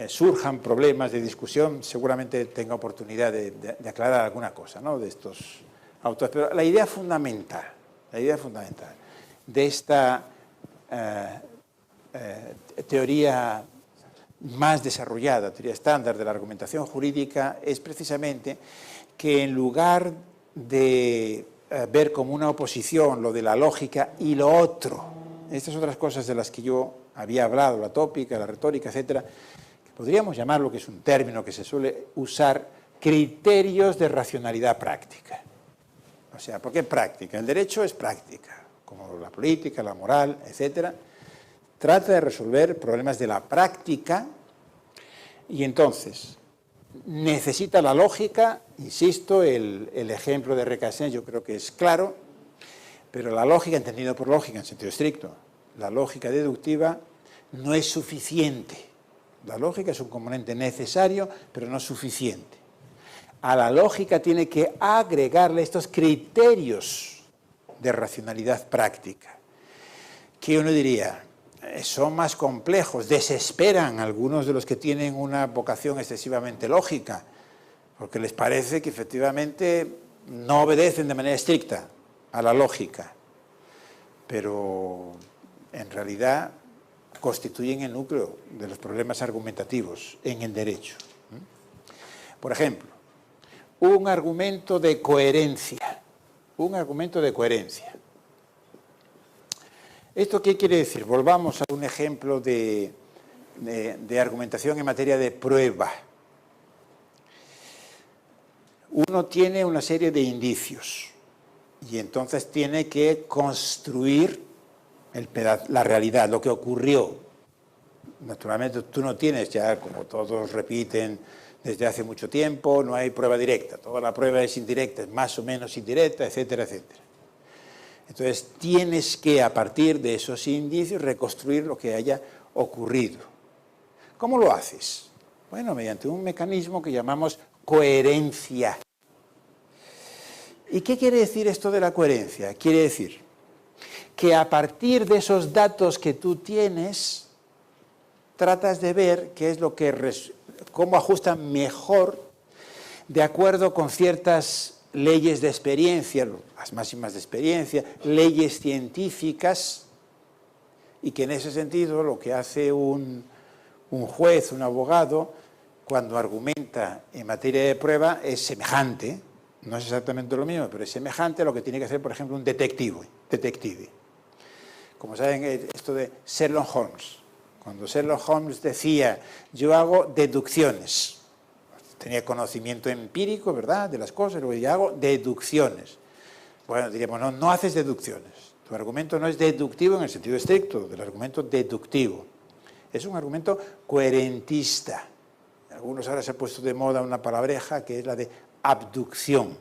surjan problemas de discusión seguramente tenga oportunidad de aclarar alguna cosa, ¿no?, de estos autores. Pero la idea fundamental de esta teoría más desarrollada, teoría estándar de la argumentación jurídica, es precisamente que en lugar de ver como una oposición lo de la lógica y lo otro, estas otras cosas de las que yo había hablado, la tópica, la retórica, etcétera, que podríamos llamar lo que es un término que se suele usar, criterios de racionalidad práctica. O sea, ¿por qué práctica? El derecho es práctica, como la política, la moral, etcétera. Trata de resolver problemas de la práctica y entonces necesita la lógica. Insisto, el ejemplo de Recassin yo creo que es claro, pero la lógica, entendido por lógica en sentido estricto, la lógica deductiva no es suficiente. La lógica es un componente necesario, pero no suficiente. A la lógica tiene que agregarle estos criterios de racionalidad práctica, que uno diría, son más complejos, desesperan algunos de los que tienen una vocación excesivamente lógica, porque les parece que efectivamente no obedecen de manera estricta a la lógica, pero en realidad constituyen el núcleo de los problemas argumentativos en el derecho. Por ejemplo, un argumento de coherencia. ¿Esto qué quiere decir? Volvamos a un ejemplo de argumentación en materia de prueba. Uno tiene una serie de indicios y entonces tiene que construir la realidad, lo que ocurrió. Naturalmente tú no tienes ya, como todos repiten desde hace mucho tiempo, no hay prueba directa. Toda la prueba es indirecta, es más o menos indirecta, etcétera, etcétera. Entonces tienes que, a partir de esos indicios, reconstruir lo que haya ocurrido. ¿Cómo lo haces? Bueno, mediante un mecanismo que llamamos coherencia. ¿Y qué quiere decir esto de la coherencia? Quiere decir que a partir de esos datos que tú tienes, tratas de ver qué es lo que cómo ajustan mejor de acuerdo con ciertas leyes de experiencia, las máximas de experiencia, leyes científicas, y que en ese sentido lo que hace un juez, un abogado, cuando argumenta en materia de prueba es semejante, no es exactamente lo mismo, pero es semejante a lo que tiene que hacer, por ejemplo, un detective. Como saben, esto de Sherlock Holmes. Cuando Sherlock Holmes decía, yo hago deducciones, tenía conocimiento empírico, ¿verdad?, de las cosas, luego yo hago deducciones. Bueno, diríamos, no haces deducciones. Tu argumento no es deductivo en el sentido estricto del argumento deductivo. Es un argumento coherentista. Algunos ahora se ha puesto de moda una palabreja que es la de abducción.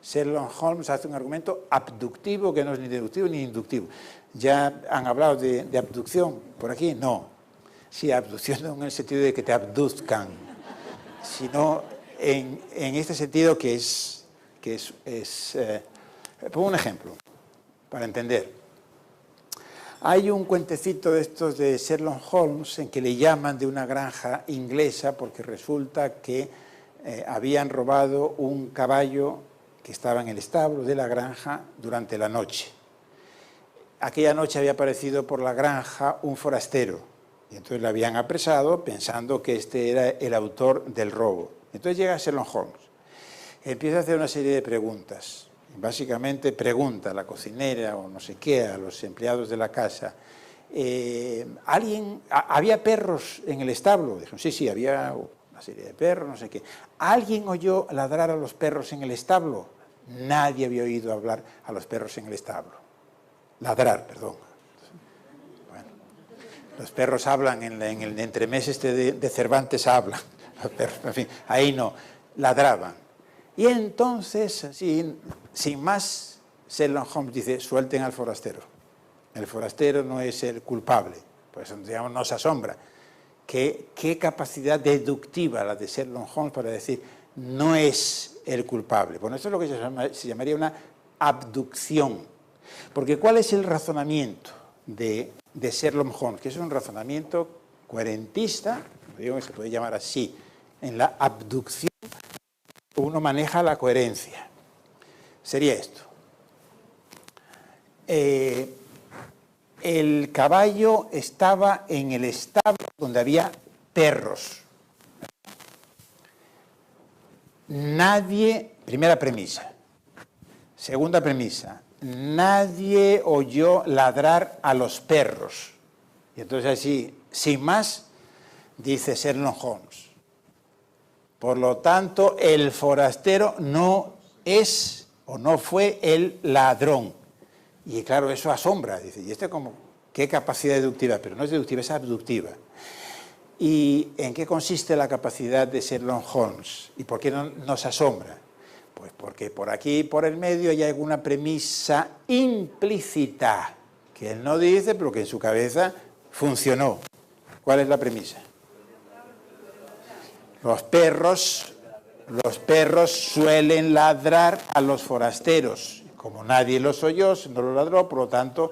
Sherlock Holmes hace un argumento abductivo que no es ni deductivo ni inductivo. ¿Ya han hablado de abducción por aquí? No. Sí, abducción no en el sentido de que te abduzcan, sino en este sentido que es pongo un ejemplo para entender. Hay un cuentecito de estos de Sherlock Holmes en que le llaman de una granja inglesa porque resulta que habían robado un caballo que estaba en el establo de la granja durante la noche. Aquella noche había aparecido por la granja un forastero y entonces le habían apresado pensando que este era el autor del robo. Entonces llega Sherlock Holmes, empieza a hacer una serie de preguntas. Básicamente pregunta a la cocinera o no sé qué, a los empleados de la casa, ¿había perros en el establo? Dijeron, sí, había una serie de perros, no sé qué. ¿Alguien oyó ladrar a los perros en el establo? Nadie había oído hablar a los perros en el establo. Ladrar, perdón. Bueno, los perros hablan en el entremés de Cervantes hablan. Los perros, en fin, ahí no, ladraban. Y entonces, así, sin más, Sherlock Holmes dice, suelten al forastero. El forastero no es el culpable. Por eso, digamos, nos asombra. ¿Qué capacidad deductiva la de Sherlock Holmes para decir, no es el culpable? Bueno, esto es lo que se llamaría una abducción. Porque ¿cuál es el razonamiento de Sherlock Holmes? Que es un razonamiento coherentista, digo que se puede llamar así. En la abducción uno maneja la coherencia. Sería esto. El caballo estaba en el establo donde había perros. Nadie, primera premisa. Segunda premisa, nadie oyó ladrar a los perros. Y entonces así, sin más, dice Sherlock Holmes. Por lo tanto, el forastero no es o no fue el ladrón. Y claro, eso asombra. Dice, ¿y este como qué capacidad deductiva? Pero no es deductiva, es abductiva. ¿Y en qué consiste la capacidad de Sherlock Holmes? ¿Y por qué no nos asombra? Pues porque por aquí, por el medio, hay alguna premisa implícita que él no dice, pero que en su cabeza funcionó. ¿Cuál es la premisa? Los perros suelen ladrar a los forasteros. Como nadie los oyó, no los ladró, por lo tanto,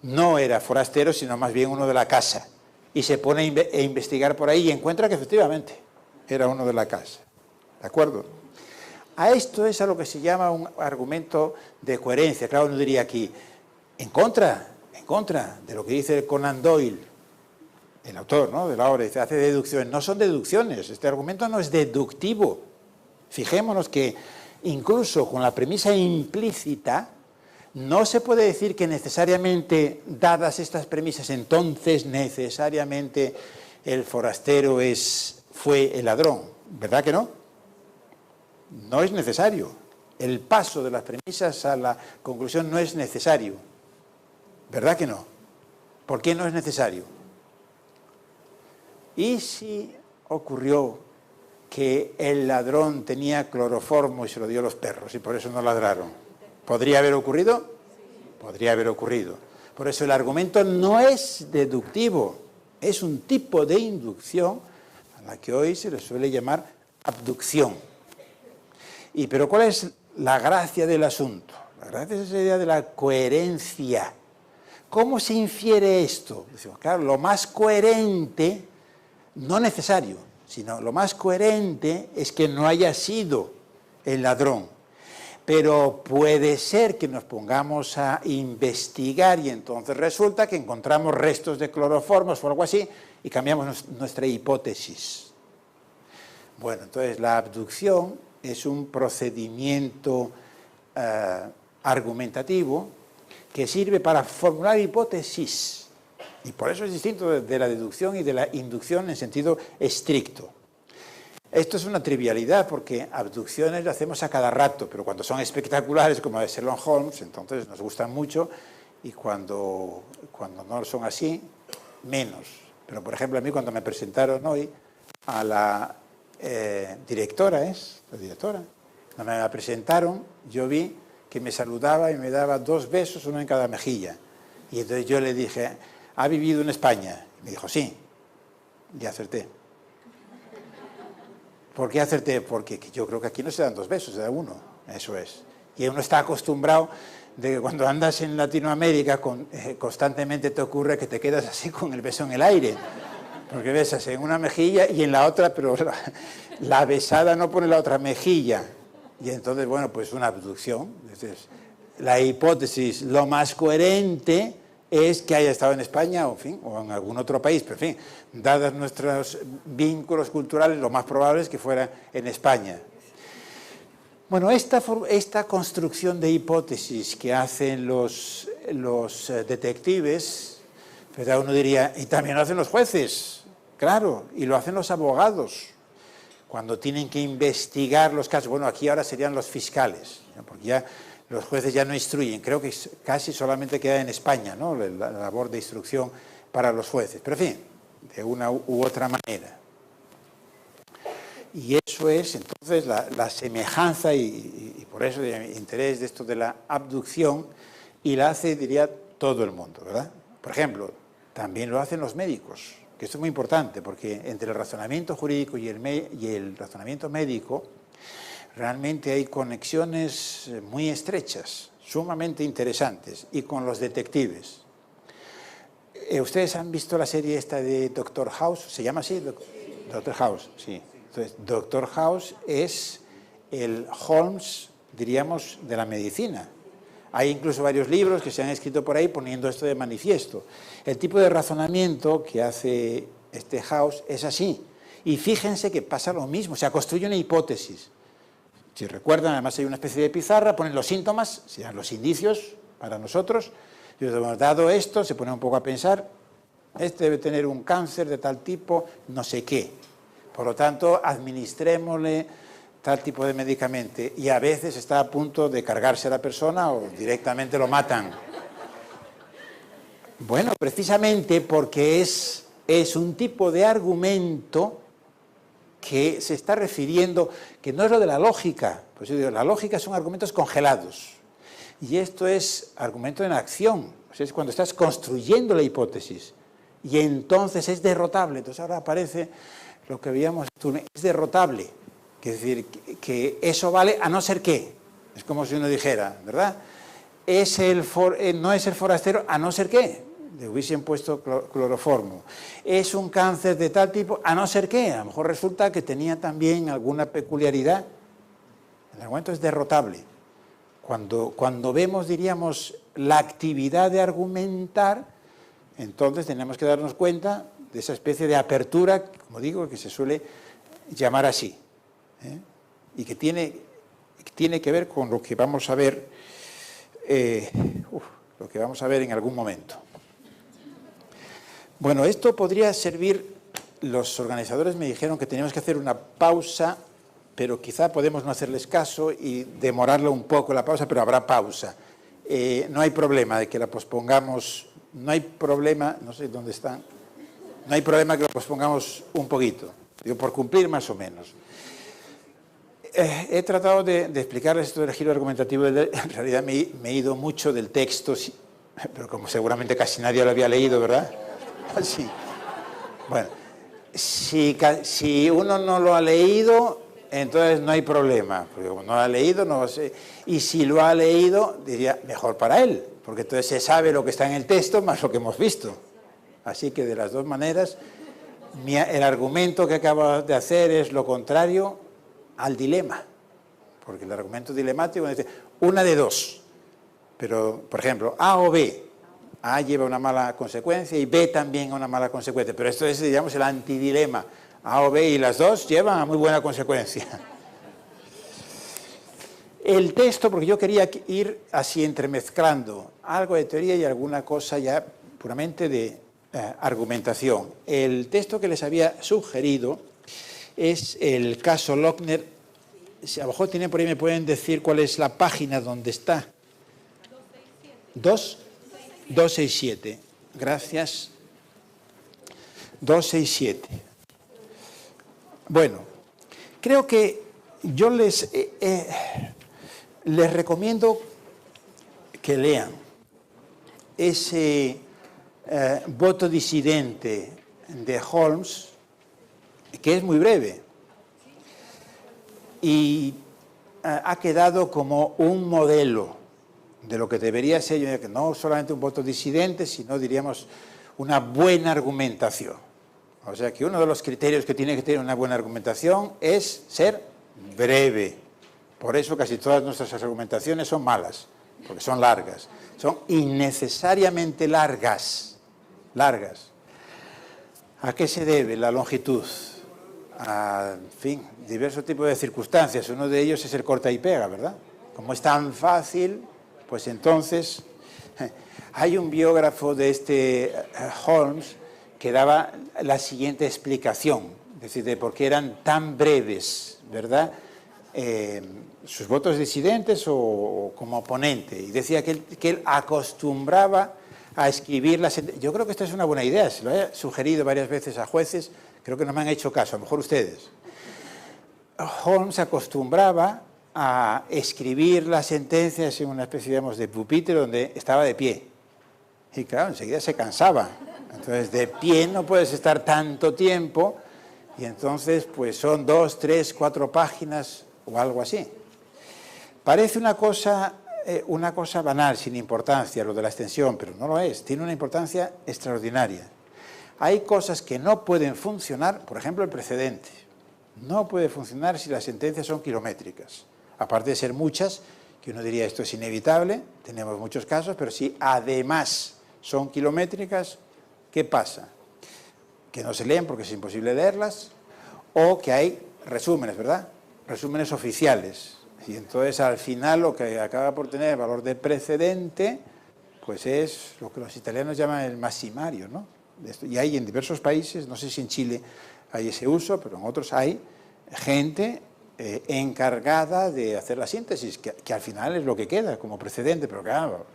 no era forastero, sino más bien uno de la casa. Y se pone a investigar por ahí y encuentra que efectivamente era uno de la casa. ¿De acuerdo? A esto es a lo que se llama un argumento de coherencia. Claro, uno diría aquí, en contra de lo que dice Conan Doyle, el autor, ¿no?, de la obra, dice, hace deducciones. No son deducciones, este argumento no es deductivo. Fijémonos que incluso con la premisa implícita, no se puede decir que necesariamente, dadas estas premisas, entonces necesariamente el forastero fue el ladrón. ¿Verdad que no? No es necesario. El paso de las premisas a la conclusión no es necesario. ¿Verdad que no? ¿Por qué no es necesario? ¿Y si ocurrió que el ladrón tenía cloroformo y se lo dio a los perros y por eso no ladraron? ¿Podría haber ocurrido? Podría haber ocurrido. Por eso el argumento no es deductivo, es un tipo de inducción a la que hoy se le suele llamar abducción. Pero ¿cuál es la gracia del asunto? La gracia es esa idea de la coherencia. ¿Cómo se infiere esto? Decimos, claro, lo más coherente, no necesario, sino lo más coherente es que no haya sido el ladrón. Pero puede ser que nos pongamos a investigar y entonces resulta que encontramos restos de cloroformos o algo así y cambiamos nuestra hipótesis. Bueno, entonces la abducción es un procedimiento argumentativo que sirve para formular hipótesis. Y por eso es distinto de la deducción y de la inducción en sentido estricto. Esto es una trivialidad porque abducciones las hacemos a cada rato, pero cuando son espectaculares, como de Sherlock Holmes, entonces nos gustan mucho, y cuando no son así, menos. Pero, por ejemplo, a mí cuando me presentaron hoy a la directora, cuando me la presentaron, yo vi que me saludaba y me daba 2 besos, uno en cada mejilla. Y entonces yo le dije, ¿ha vivido en España? Y me dijo, sí, y acerté. ¿Por qué acerté? Porque yo creo que aquí no se dan 2 besos, se da 1, eso es. Y uno está acostumbrado de que cuando andas en Latinoamérica constantemente te ocurre que te quedas así con el beso en el aire, porque besas en una mejilla y en la otra, pero la besada no pone la otra mejilla. Y entonces, bueno, pues una abducción. Entonces, la hipótesis, lo más coherente es que haya estado en España o en algún otro país, pero en fin, dados nuestros vínculos culturales, lo más probable es que fuera en España. Bueno, esta construcción de hipótesis que hacen los detectives, pues uno diría, y también lo hacen los jueces, claro, y lo hacen los abogados, cuando tienen que investigar los casos. Bueno, aquí ahora serían los fiscales, porque ya los jueces ya no instruyen, creo que casi solamente queda en España, ¿no?, la labor de instrucción para los jueces, pero en fin, de una u otra manera. Y eso es entonces la semejanza y por eso el interés de esto de la abducción, y la hace, diría, todo el mundo, ¿verdad? Por ejemplo, también lo hacen los médicos, que esto es muy importante, porque entre el razonamiento jurídico y el razonamiento médico, realmente hay conexiones muy estrechas, sumamente interesantes, y con los detectives. ¿Ustedes han visto la serie esta de Doctor House? ¿Se llama así? Doctor House, sí. Entonces, Doctor House es el Holmes, diríamos, de la medicina. Hay incluso varios libros que se han escrito por ahí poniendo esto de manifiesto. El tipo de razonamiento que hace este House es así. Y fíjense que pasa lo mismo, o sea, construye una hipótesis. Si recuerdan, además hay una especie de pizarra, ponen los síntomas, sean los indicios para nosotros, y dado esto, se pone un poco a pensar, este debe tener un cáncer de tal tipo, no sé qué. Por lo tanto, administrémosle tal tipo de medicamento, y a veces está a punto de cargarse a la persona o directamente lo matan. Bueno, precisamente porque es un tipo de argumento que se está refiriendo, que no es lo de la lógica, pues yo digo, la lógica son argumentos congelados, y esto es argumento en acción, o sea, es cuando estás construyendo la hipótesis, y entonces es derrotable. Entonces ahora aparece lo que veíamos, es derrotable, es decir, que eso vale a no ser que, es como si uno dijera, ¿verdad? No es el forastero a no ser que le hubiesen puesto cloroformo. Es un cáncer de tal tipo, a no ser que, a lo mejor resulta que tenía también alguna peculiaridad. El argumento es derrotable. Cuando vemos, diríamos, la actividad de argumentar, entonces tenemos que darnos cuenta de esa especie de apertura, como digo, que se suele llamar así, y que tiene que ver con lo que vamos a ver, en algún momento. Bueno, esto podría servir. Los organizadores me dijeron que teníamos que hacer una pausa, pero quizá podemos no hacerles caso y demorarlo un poco la pausa, pero habrá pausa. No hay problema de que la pospongamos, no hay problema, no sé dónde están. no hay problema que lo pospongamos un poquito, digo, por cumplir más o menos. He tratado de explicarles esto del giro argumentativo, en realidad me he ido mucho del texto, pero como seguramente casi nadie lo había leído, ¿verdad? Sí. Bueno, si uno no lo ha leído, entonces no hay problema, porque como no lo ha leído, no sé. Y si lo ha leído, diría, mejor para él, porque entonces se sabe lo que está en el texto más lo que hemos visto. Así que de las dos maneras, el argumento que acabo de hacer es lo contrario al dilema, porque el argumento dilemático dice una de dos, pero por ejemplo A o B, A lleva una mala consecuencia y B también una mala consecuencia, pero esto es, digamos, el antidilema, A o B y las dos llevan a muy buena consecuencia. El texto, porque yo quería ir así entremezclando algo de teoría y alguna cosa ya puramente de argumentación. El texto que les había sugerido es el caso Lochner. Si a lo mejor tienen por ahí, me pueden decir cuál es la página donde está. 267. Gracias. 267. Bueno, creo que yo les recomiendo que lean ese voto disidente de Holmes, que es muy breve y ha quedado como un modelo de lo que debería ser, no solamente un voto disidente, sino, diríamos, una buena argumentación. O sea que uno de los criterios que tiene que tener una buena argumentación es ser breve. Por eso casi todas nuestras argumentaciones son malas, porque son largas. Son innecesariamente largas. ¿A qué se debe la longitud? En fin, diversos tipos de circunstancias. Uno de ellos es el corta y pega, ¿verdad? Como es tan fácil, pues entonces hay un biógrafo de este Holmes que daba la siguiente explicación, es decir, de por qué eran tan breves, ¿verdad? Sus votos disidentes o como oponente. Y decía que él acostumbraba a escribir las sentencias. Yo creo que esta es una buena idea, se lo he sugerido varias veces a jueces, creo que no me han hecho caso, a lo mejor ustedes. Holmes acostumbraba a escribir las sentencias en una especie, digamos, de pupitre donde estaba de pie. Y claro, enseguida se cansaba. Entonces, de pie no puedes estar tanto tiempo y entonces, pues son 2, 3, 4 páginas o algo así. Parece una cosa banal, sin importancia, lo de la extensión, pero no lo es, tiene una importancia extraordinaria. Hay cosas que no pueden funcionar, por ejemplo, el precedente. No puede funcionar si las sentencias son kilométricas. Aparte de ser muchas, que uno diría esto es inevitable, tenemos muchos casos, pero si además son kilométricas, ¿qué pasa? Que no se leen porque es imposible leerlas, o que hay resúmenes, ¿verdad? Resúmenes oficiales. Y entonces al final lo que acaba por tener valor de precedente, pues es lo que los italianos llaman el massimario, ¿no? Y hay en diversos países, no sé si en Chile hay ese uso, pero en otros hay gente encargada de hacer la síntesis, que al final es lo que queda como precedente, pero claro,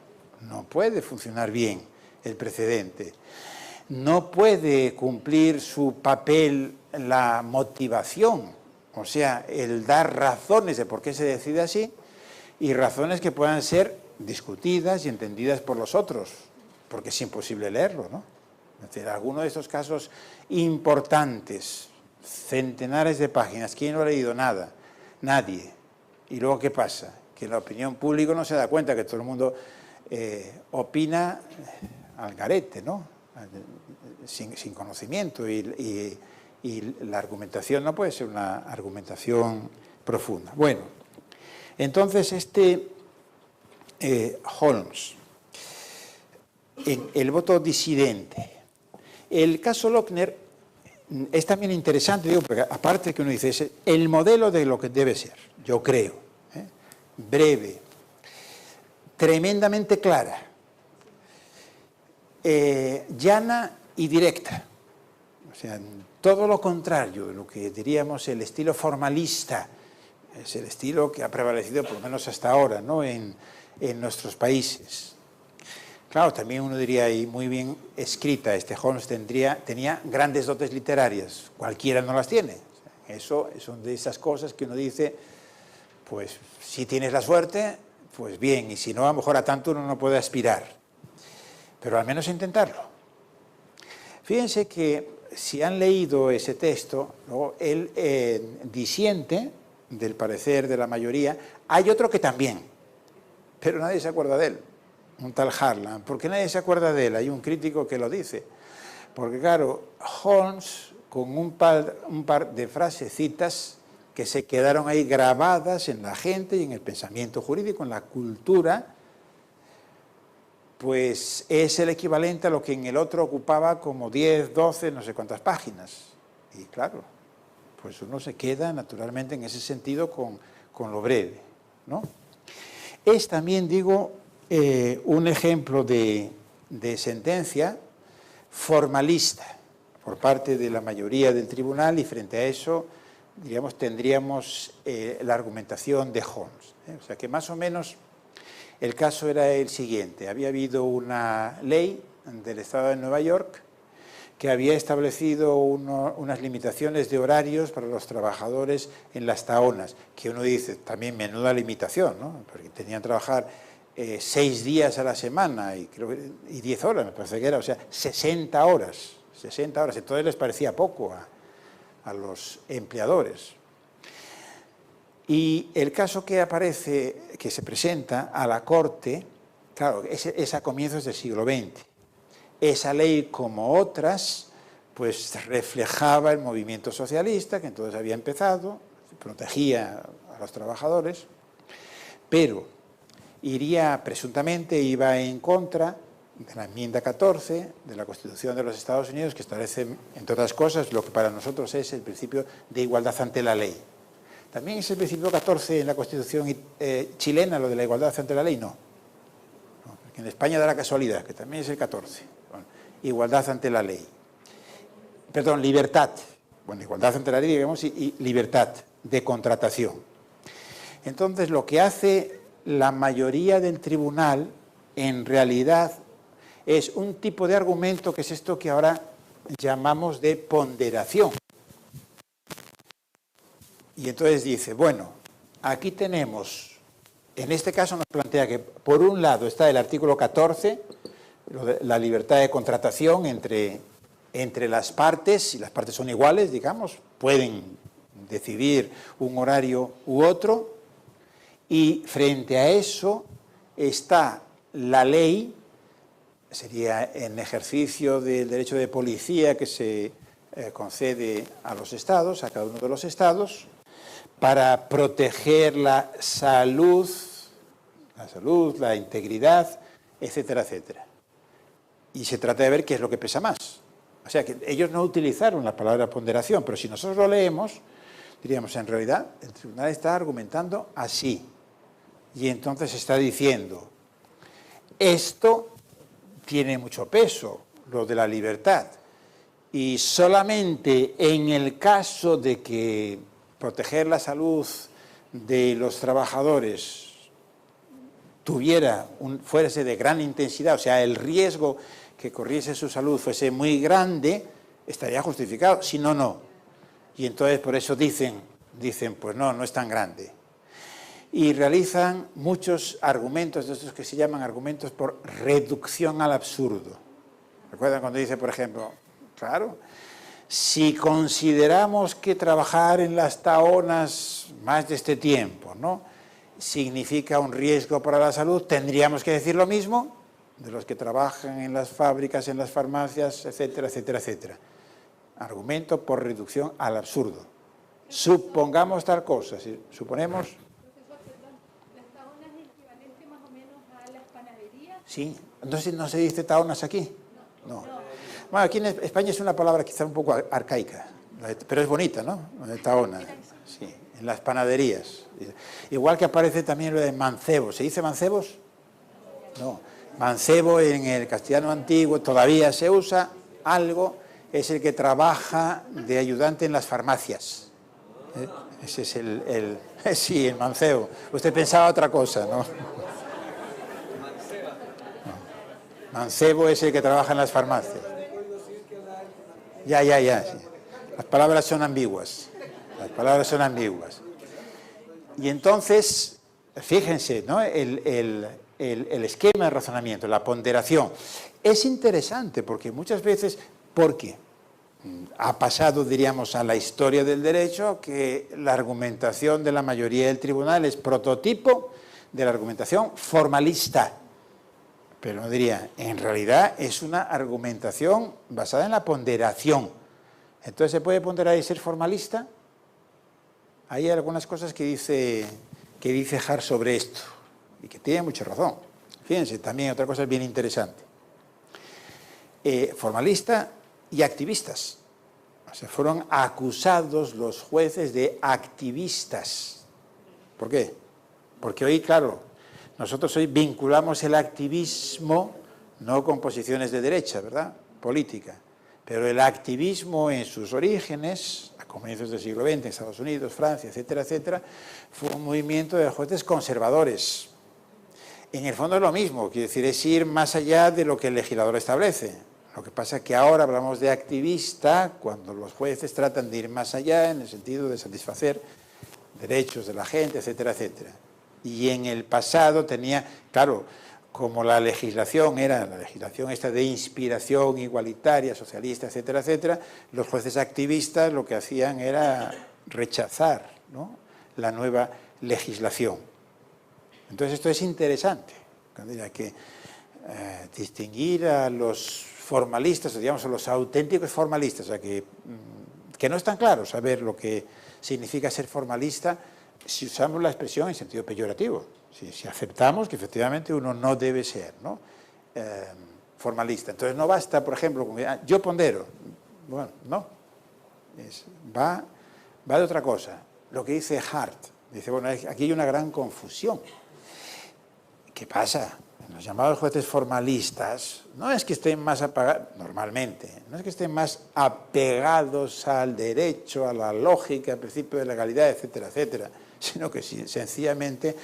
no puede funcionar bien el precedente. No puede cumplir su papel la motivación, o sea, el dar razones de por qué se decide así y razones que puedan ser discutidas y entendidas por los otros, porque es imposible leerlo, ¿no? Es decir, alguno de estos casos importantes, centenares de páginas, ¿quién no ha leído nada? Nadie. ¿Y luego qué pasa? Que la opinión pública no se da cuenta que todo el mundo opina al garete, ¿no? Sin conocimiento y la argumentación no puede ser una argumentación profunda. Bueno, entonces Holmes, el voto disidente. El caso Lochner es también interesante, digo, porque aparte que uno dice, es el modelo de lo que debe ser, yo creo, breve, tremendamente clara, llana y directa. O sea, todo lo contrario de lo que diríamos el estilo formalista, es el estilo que ha prevalecido por lo menos hasta ahora, ¿no? en nuestros países. Claro, también uno diría, y muy bien escrita, Holmes tenía grandes dotes literarias, cualquiera no las tiene. Eso son de esas cosas que uno dice, pues si tienes la suerte, pues bien, y si no, a lo mejor a tanto uno no puede aspirar, pero al menos intentarlo. Fíjense que si han leído ese texto, ¿no? Él disiente del parecer de la mayoría. Hay otro que también, pero nadie se acuerda de él, un tal Harlan. ¿Por qué nadie se acuerda de él? Hay un crítico que lo dice. Porque claro, Holmes, con un par de frasecitas que se quedaron ahí grabadas en la gente y en el pensamiento jurídico, en la cultura, pues es el equivalente a lo que en el otro ocupaba como 10, 12, no sé cuántas páginas. Y claro, pues uno se queda naturalmente en ese sentido con lo breve, ¿no? Es también, digo, un ejemplo de sentencia formalista por parte de la mayoría del tribunal, y frente a eso, diríamos, tendríamos la argumentación de Holmes. O sea que más o menos el caso era el siguiente. Había habido una ley del Estado de Nueva York que había establecido unas limitaciones de horarios para los trabajadores en las taonas, que uno dice, también menuda limitación, ¿no? Porque tenían que trabajar 6 días a la semana y 10 horas, me parece que era, o sea, 60 horas. 60 horas, entonces les parecía poco a los empleadores. Y el caso que aparece, que se presenta a la Corte, claro, es a comienzos del siglo XX. Esa ley, como otras, pues reflejaba el movimiento socialista, que entonces había empezado, protegía a los trabajadores, pero presuntamente iba en contra de la enmienda 14 de la Constitución de los Estados Unidos, que establece, entre otras cosas, lo que para nosotros es el principio de igualdad ante la ley. ¿También es el principio 14 en la Constitución chilena, lo de la igualdad ante la ley? No. Porque en España da la casualidad, que también es el 14. Bueno, igualdad ante la ley. Perdón, libertad. Bueno, igualdad ante la ley, digamos, y libertad de contratación. Entonces, lo que hace la mayoría del tribunal, en realidad, es un tipo de argumento que es esto que ahora llamamos de ponderación. Y entonces dice, bueno, aquí tenemos, en este caso nos plantea que por un lado está el artículo 14, la libertad de contratación entre las partes, si las partes son iguales, digamos, pueden decidir un horario u otro, y frente a eso está la ley, sería en ejercicio del derecho de policía que se concede a los estados, a cada uno de los estados, para proteger la salud, la integridad, etcétera, etcétera. Y se trata de ver qué es lo que pesa más. O sea, que ellos no utilizaron la palabra ponderación, pero si nosotros lo leemos, diríamos, en realidad, el tribunal está argumentando así. Y entonces está diciendo, esto tiene mucho peso, lo de la libertad. Y solamente en el caso de que proteger la salud de los trabajadores fuese de gran intensidad, o sea, el riesgo que corriese su salud fuese muy grande, estaría justificado, si no, no. Y entonces por eso dicen, pues no es tan grande. Y realizan muchos argumentos de estos que se llaman argumentos por reducción al absurdo. ¿Recuerdan cuando dice, por ejemplo, claro, si consideramos que trabajar en las taonas más de este tiempo, ¿no?, significa un riesgo para la salud, tendríamos que decir lo mismo de los que trabajan en las fábricas, en las farmacias, etcétera, etcétera, etcétera. Argumento por reducción al absurdo. Supongamos tal cosa, si suponemos... Profesor, perdón, ¿las taonas es equivalente más o menos a las panaderías? Sí, entonces no se dice taonas aquí. No. Bueno, aquí en España es una palabra quizá un poco arcaica, pero es bonita, ¿no? Taona, sí, en las panaderías. Igual que aparece también lo de mancebo. ¿Se dice mancebos? No. Mancebo en el castellano antiguo todavía se usa algo, es el que trabaja de ayudante en las farmacias. Ese es sí, el mancebo. Usted pensaba otra cosa, ¿no? Mancebo es el que trabaja en las farmacias. Ya. Sí. Las palabras son ambiguas. Las palabras son ambiguas. Y entonces, fíjense, ¿no? El esquema de razonamiento, la ponderación, es interesante porque muchas veces, porque ha pasado, diríamos, a la historia del derecho que la argumentación de la mayoría del tribunal es prototipo de la argumentación formalista. Pero no diría, en realidad es una argumentación basada en la ponderación. Entonces, ¿se puede ponderar y ser formalista? Hay algunas cosas que dice Hart sobre esto, y que tiene mucha razón. Fíjense, también otra cosa bien interesante. Formalista y activistas. O sea, fueron acusados los jueces de activistas. ¿Por qué? Porque hoy, claro, nosotros hoy vinculamos el activismo no con posiciones de derecha, ¿verdad? Política. Pero el activismo en sus orígenes, a comienzos del siglo XX, en Estados Unidos, Francia, etcétera, etcétera, fue un movimiento de jueces conservadores. En el fondo es lo mismo, quiere decir, es ir más allá de lo que el legislador establece. Lo que pasa es que ahora hablamos de activista cuando los jueces tratan de ir más allá en el sentido de satisfacer derechos de la gente, etcétera, etcétera. Y en el pasado tenía, claro, como la legislación era la legislación esta de inspiración igualitaria, socialista, etcétera, etcétera, los jueces activistas lo que hacían era rechazar, ¿no?, la nueva legislación. Entonces esto es interesante, que distinguir a los formalistas, o digamos a los auténticos formalistas, o sea, que no es tan claro saber lo que significa ser formalista si usamos la expresión en sentido peyorativo, si aceptamos que efectivamente uno no debe ser, ¿no?, formalista. Entonces no basta, por ejemplo, con yo pondero. Bueno, no. Va de otra cosa. Lo que dice Hart, dice, bueno, aquí hay una gran confusión. ¿Qué pasa? Los llamados jueces formalistas no es que estén más apegados, normalmente, no es que estén más apegados al derecho, a la lógica, al principio de legalidad, etcétera, etcétera, sino que sencillamente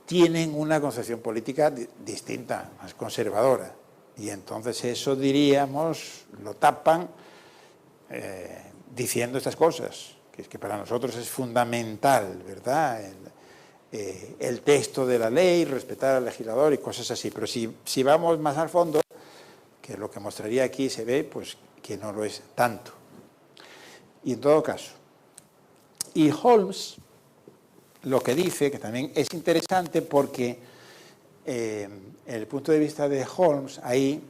tienen una concepción política distinta, más conservadora. Y entonces eso, diríamos, lo tapan diciendo estas cosas, que es que para nosotros es fundamental, ¿verdad?, el texto de la ley, respetar al legislador y cosas así. Pero si vamos más al fondo, que lo que mostraría aquí se ve, pues que no lo es tanto. Y en todo caso, y Holmes lo que dice, que también es interesante porque el punto de vista de Holmes ahí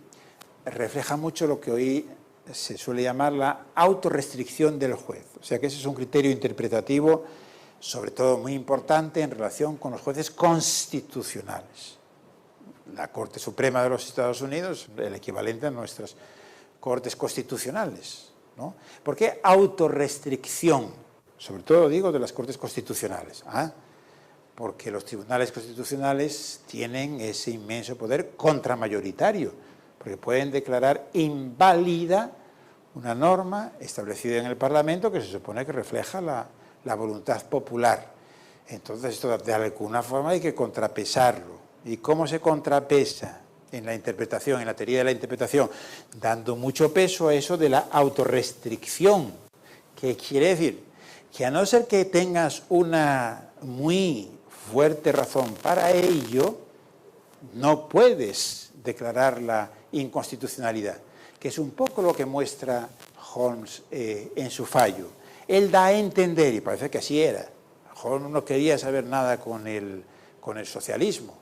refleja mucho lo que hoy se suele llamar la autorrestricción del juez. O sea que ese es un criterio interpretativo sobre todo muy importante en relación con los jueces constitucionales. La Corte Suprema de los Estados Unidos, el equivalente a nuestras Cortes constitucionales, ¿no? ¿Por qué autorrestricción? Sobre todo digo de las Cortes constitucionales. Porque los tribunales constitucionales tienen ese inmenso poder contramayoritario, porque pueden declarar inválida una norma establecida en el Parlamento que se supone que refleja la voluntad popular. Entonces esto de alguna forma hay que contrapesarlo. ¿Y cómo se contrapesa? En la interpretación, en la teoría de la interpretación, dando mucho peso a eso de la autorrestricción, que quiere decir que a no ser que tengas una muy fuerte razón para ello, no puedes declarar la inconstitucionalidad, que es un poco lo que muestra Holmes en su fallo. Él da a entender, y parece que así era, Holmes no quería saber nada con el socialismo,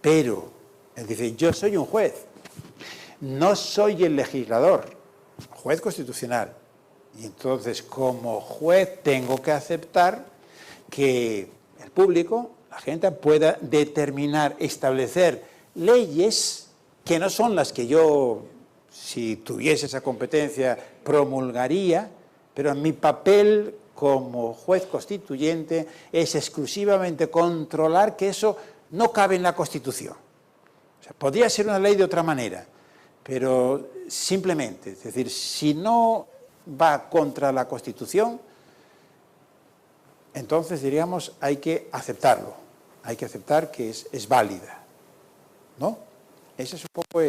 pero él dice, yo soy un juez, no soy el legislador, juez constitucional, y entonces como juez tengo que aceptar que el público, la gente, pueda determinar, establecer leyes que no son las que yo, si tuviese esa competencia, promulgaría, pero mi papel como juez constituyente es exclusivamente controlar que eso no cabe en la Constitución. O sea, podría ser una ley de otra manera, pero simplemente, es decir, si no va contra la Constitución, entonces diríamos hay que aceptarlo, hay que aceptar que es válida, ¿no? Ese es un poco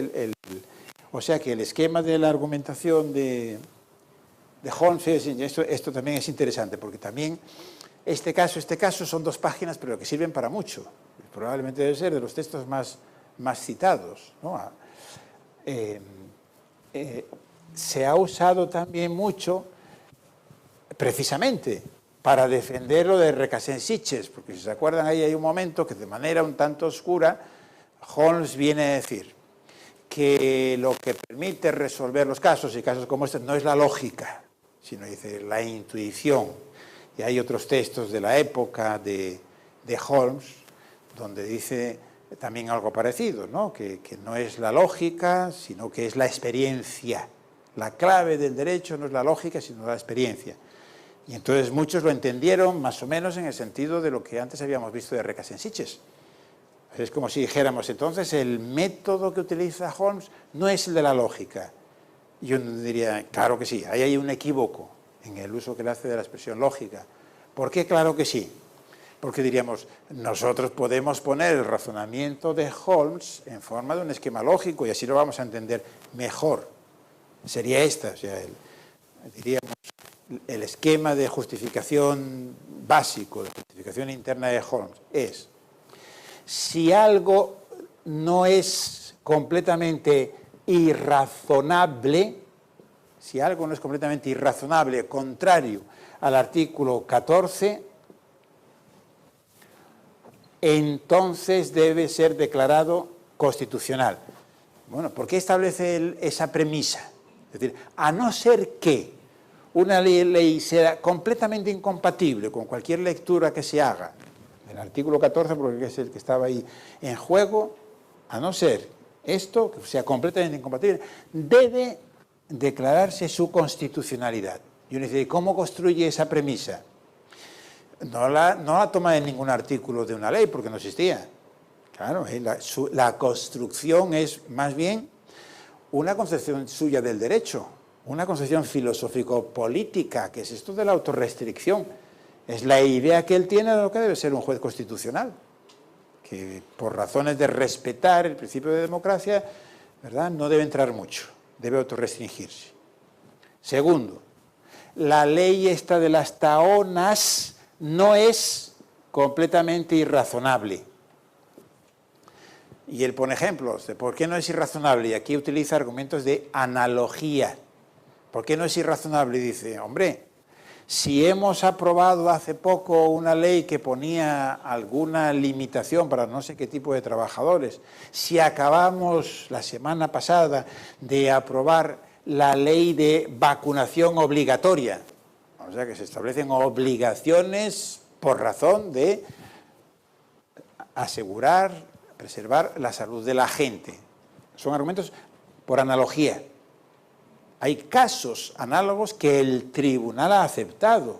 o sea que el esquema de la argumentación de Holmes, esto también es interesante, porque también este caso son 2 páginas, pero que sirven para mucho. Probablemente debe ser de los textos más citados, ¿no? Se ha usado también mucho, precisamente, para defender lo de Recasens-Sitges, porque si se acuerdan, ahí hay un momento que de manera un tanto oscura, Holmes viene a decir que lo que permite resolver los casos, y casos como este, no es la lógica, sino dice la intuición. Y hay otros textos de la época de Holmes donde dice también algo parecido, ¿no? Que no es la lógica, sino que es la experiencia. La clave del derecho no es la lógica, sino la experiencia. Y entonces muchos lo entendieron más o menos en el sentido de lo que antes habíamos visto de Recasens-Sitges. Es como si dijéramos, entonces el método que utiliza Holmes no es el de la lógica. Yo diría, claro que sí, ahí hay un equívoco en el uso que le hace de la expresión lógica. ¿Por qué? Claro que sí. Porque diríamos, nosotros podemos poner el razonamiento de Holmes en forma de un esquema lógico y así lo vamos a entender mejor. Sería esta, o sea, diríamos, el esquema de justificación básico, de justificación interna de Holmes es, si algo no es completamente irrazonable, contrario al artículo 14, entonces debe ser declarado constitucional. Bueno, ¿por qué establece esa premisa? Es decir, a no ser que una ley sea completamente incompatible con cualquier lectura que se haga, el artículo 14, porque es el que estaba ahí en juego, a no ser esto, que sea completamente incompatible, debe declararse su constitucionalidad. Y uno dice, ¿cómo construye esa premisa? No la toma en ningún artículo de una ley, porque no existía. Claro, la construcción es más bien una concepción suya del derecho, una concepción filosófico-política, que es esto de la autorrestricción. Es la idea que él tiene de lo que debe ser un juez constitucional, que por razones de respetar el principio de democracia, ¿verdad?, no debe entrar mucho, debe autorrestringirse. Segundo, la ley esta de las taonas no es completamente irrazonable. Y él pone ejemplos de por qué no es irrazonable, y aquí utiliza argumentos de analogía. ¿Por qué no es irrazonable? Y dice, hombre, si hemos aprobado hace poco una ley que ponía alguna limitación para no sé qué tipo de trabajadores, si acabamos la semana pasada de aprobar la ley de vacunación obligatoria, o sea que se establecen obligaciones por razón de asegurar, preservar la salud de la gente. Son argumentos por analogía. Hay casos análogos que el tribunal ha aceptado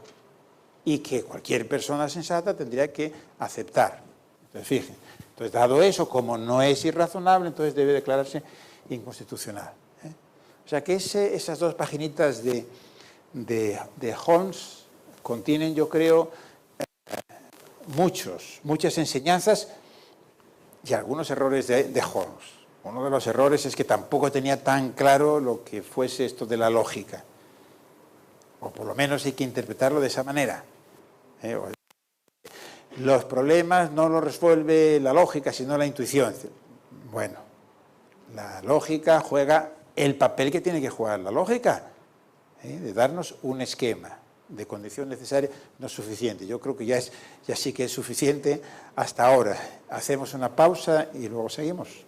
y que cualquier persona sensata tendría que aceptar. Entonces, fíjense, entonces, dado eso, como no es irrazonable, entonces debe declararse inconstitucional. O sea que esas 2 paginitas de Holmes contienen, yo creo, muchas enseñanzas y algunos errores de Holmes. Uno de los errores es que tampoco tenía tan claro lo que fuese esto de la lógica. O por lo menos hay que interpretarlo de esa manera. Los problemas no los resuelve la lógica, sino la intuición. Bueno, la lógica juega el papel que tiene que jugar la lógica, de darnos un esquema de condición necesaria, no es suficiente. Yo creo que ya sí que es suficiente hasta ahora. Hacemos una pausa y luego seguimos.